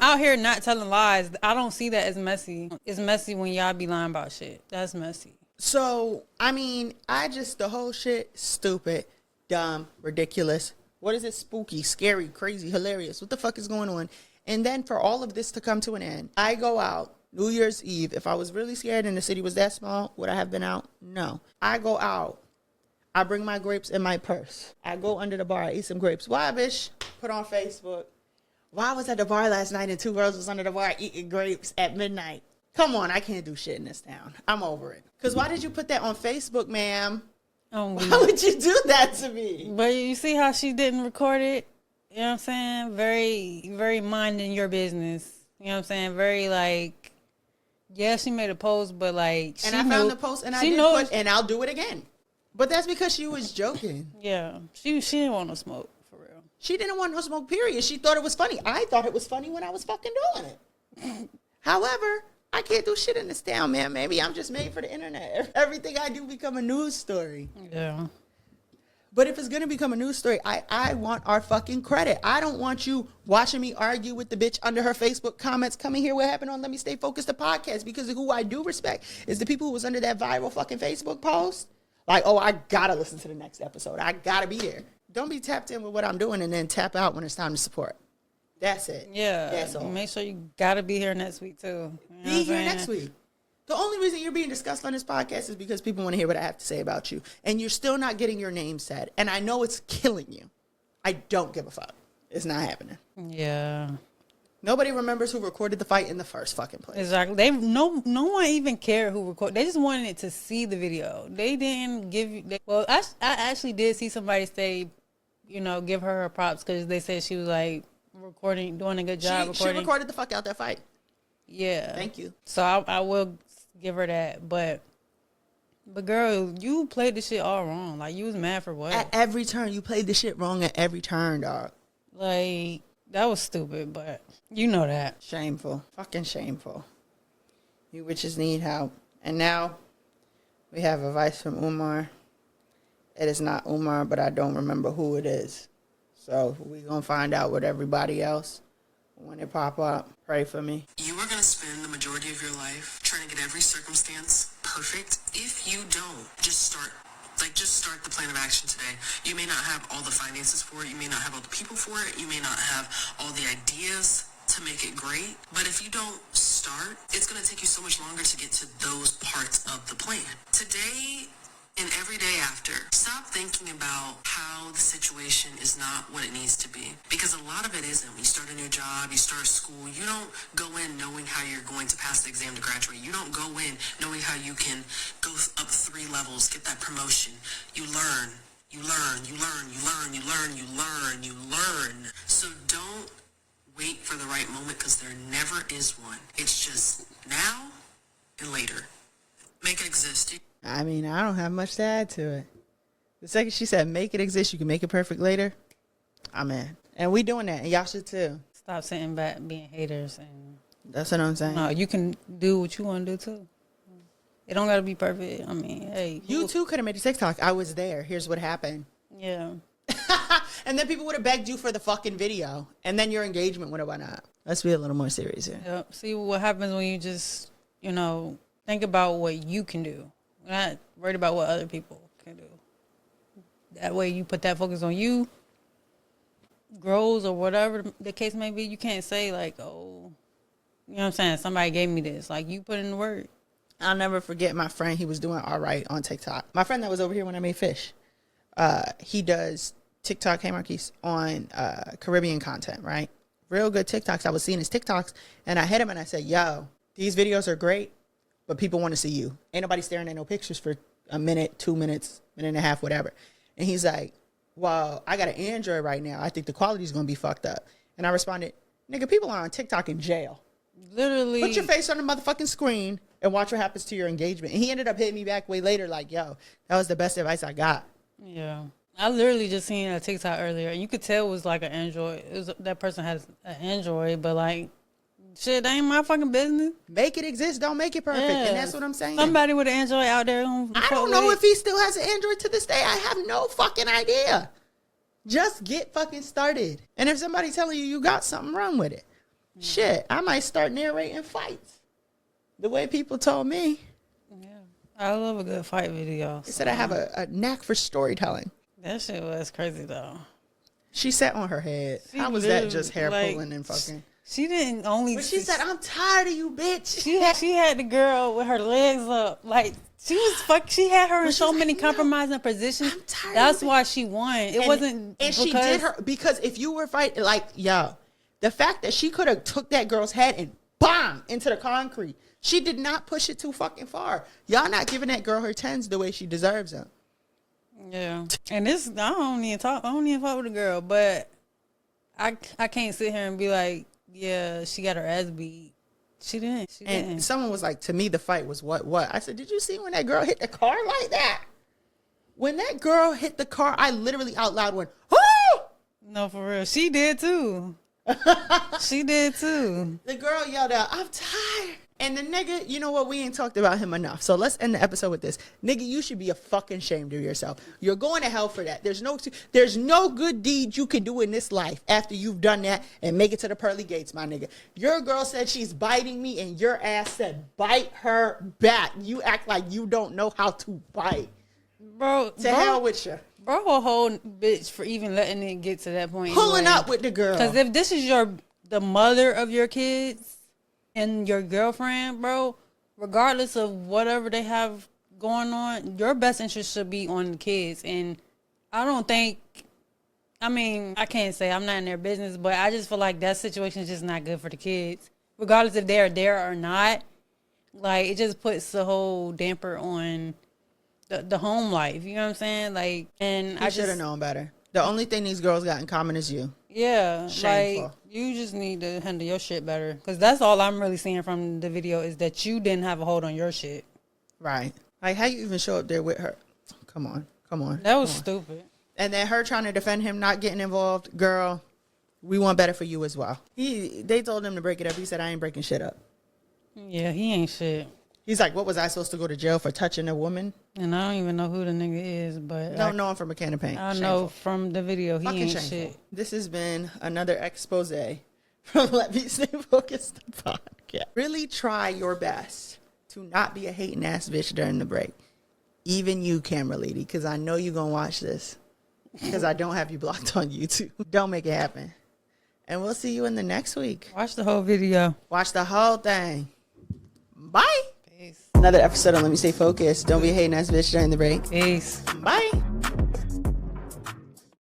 out here not telling lies, I don't see that as messy. It's messy when y'all be lying about shit. That's messy. So, I mean, the whole shit, stupid, dumb, ridiculous. What is it? Spooky, scary, crazy, hilarious. What the fuck is going on? And then for all of this to come to an end, I go out New Year's Eve. If I was really scared and the city was that small, would I have been out? No. I go out. I bring my grapes in my purse. I go under the bar. I eat some grapes. Why, bitch? Put on Facebook. Why I was at the bar last night and 2 girls was under the bar eating grapes at midnight? Come on, I can't do shit in this town. I'm over it. Because why did you put that on Facebook, ma'am? Why would you do that to me? But you see how she didn't record it? You know what I'm saying? Very, very minding your business. You know what I'm saying? Very like, yeah, she made a post, but like, and I found the post and I did put, and I'll do it again. But that's because she was joking. Yeah, she didn't want no smoke, for real. She didn't want no smoke, period. She thought it was funny. I thought it was funny when I was fucking doing it. However, I can't do shit in this town, man. Maybe I'm just made for the internet. Everything I do become a news story. Yeah. But if it's going to become a news story, I want our fucking credit. I don't want you watching me argue with the bitch under her Facebook comments coming here. What happened on Let Me Stay Focused, the podcast? Because who I do respect is the people who was under that viral fucking Facebook post. Like, oh, I got to listen to the next episode. I got to be there. Don't be tapped in with what I'm doing and then tap out when it's time to support. That's it. Yeah. That's all. Make sure you got to be here next week, too. You know be here next week. The only reason you're being discussed on this podcast is because people want to hear what I have to say about you. And you're still not getting your name said. And I know it's killing you. I don't give a fuck. It's not happening. Yeah. Nobody remembers who recorded the fight in the first fucking place. Exactly. No one even cared who recorded. They just wanted to see the video. They didn't give you. Well, I actually did see somebody say, give her props because they said she was like recording, doing a good job recording. She recorded the fuck out that fight. Yeah. Thank you. So I will give her that, but girl, you played the shit all wrong. Like, you was mad for what? At every turn, you played the shit wrong at every turn, dog. Like, that was stupid, but you know that. Shameful. Fucking shameful. You witches need help. And now we have advice from Umar. It is not Umar, but I don't remember who it is. So we're going to find out with everybody else when it pop up. Pray for me. You are going to spend the majority of your life trying to get every circumstance perfect. If you don't, just start the plan of action today. You may not have all the finances for it. You may not have all the people for it. You may not have all the ideas to make it great. But if you don't start, it's going to take you so much longer to get to those parts of the plan. Today and every day after, stop thinking about how the situation is not what it needs to be. Because a lot of it isn't. When you start a new job, you start school, you don't go in knowing how you're going to pass the exam to graduate. You don't go in knowing how you can go up 3 levels, get that promotion. You learn. You learn, you learn, you learn, you learn, you learn, you learn. So don't wait for the right moment because there never is one. It's just now and later. Make it exist. I mean, I don't have much to add to it. The second she said, make it exist, you can make it perfect later, I'm in. And we doing that, and y'all should too. Stop sitting back being haters. And that's what I'm saying. No, you can do what you want to do too. It don't got to be perfect. I mean, hey. You too could have made a TikTok. I was there. Here's what happened. Yeah. And then people would have begged you for the fucking video. And then your engagement would have went up. Let's be a little more serious here. Yep. See what happens when you just, think about what you can do. We're not worried about what other people can do. That way you put that focus on you, grows or whatever the case may be. You can't say like, oh, you know what I'm saying? Somebody gave me this. Like, you put in the work. I'll never forget my friend. He was doing all right on TikTok. My friend that was over here when I made fish. He does TikTok, hey Marquise, on Caribbean content, right? Real good TikToks. I was seeing his TikToks and I hit him and I said, yo, these videos are great, but people want to see you. Ain't nobody staring at no pictures for a minute, 2 minutes, minute and a half, whatever. And he's like, well, I got an Android right now. I think the quality's going to be fucked up. And I responded, nigga, people are on TikTok in jail. Literally. Put your face on the motherfucking screen and watch what happens to your engagement. And he ended up hitting me back way later like, yo, that was the best advice I got. Yeah. I literally just seen a TikTok earlier, and you could tell it was like an Android. That person has an Android, but like, shit, that ain't my fucking business. Make it exist, don't make it perfect. Yeah. And that's what I'm saying. Somebody with an Android out there. I don't know if he still has an Android to this day. I have no fucking idea. Just get fucking started. And if somebody telling you got something wrong with it, shit, I might start narrating fights. The way people told me. Yeah. I love a good fight video. They said I have a knack for storytelling. That shit was crazy though. She sat on her head. How was that just hair pulling and fucking? She didn't only. But she said, "I'm tired of you, bitch." She had the girl with her legs up, like she was She had her in so many compromising positions. That's why she won. It wasn't. And she did her because if you were fighting, like, yo, the fact that she could have took that girl's head and bam into the concrete. She did not push it too fucking far. Y'all not giving that girl her tens the way she deserves them. Yeah, and I don't even talk with the girl, but I can't sit here and be like, yeah, she got her ass beat. She didn't. And someone was like, to me, the fight was what? I said, did you see when that girl hit the car like that? When that girl hit the car, I literally out loud went, "Oh!" No, for real. She did too. She did too. The girl yelled out, "I'm tired." And the nigga, you know what? We ain't talked about him enough. So let's end the episode with this. Nigga, you should be a fucking ashamed of yourself. You're going to hell for that. There's no good deed you can do in this life after you've done that and make it to the pearly gates, my nigga. Your girl said she's biting me and your ass said bite her back. You act like you don't know how to bite. Bro. Hell with you. Bro, a whole bitch for even letting it get to that point. Pulling up with the girl. Because if this is the mother of your kids and your girlfriend, bro, regardless of whatever they have going on, your best interest should be on the kids. And I don't think, I can't say I'm not in their business, but I just feel like that situation is just not good for the kids. Regardless if they're there or not, like, it just puts a whole damper on the home life. You know what I'm saying? Like, and I should have known better. The only thing these girls got in common is you. Yeah, shameful. Like, you just need to handle your shit better. Because that's all I'm really seeing from the video is that you didn't have a hold on your shit. Right. Like, how you even show up there with her? Come on. That was stupid. And then her trying to defend him not getting involved. Girl, we want better for you as well. They told him to break it up. He said, I ain't breaking shit up. Yeah, he ain't shit. He's like, what was I supposed to go to jail for touching a woman? And I don't even know who the nigga is, but don't know him from a can of paint. I know from the video he ain't shit. This has been another expose from Let Me Stay Focused podcast. Really try your best to not be a hating ass bitch during the break. Even you, Cameralady, because I know you're gonna watch this. Because I don't have you blocked on YouTube. Don't make it happen. And we'll see you in the next week. Watch the whole video. Watch the whole thing. Bye. Peace. Another episode of Let Me Stay Focused. Don't be a hating ass bitch during the break. Peace. Bye.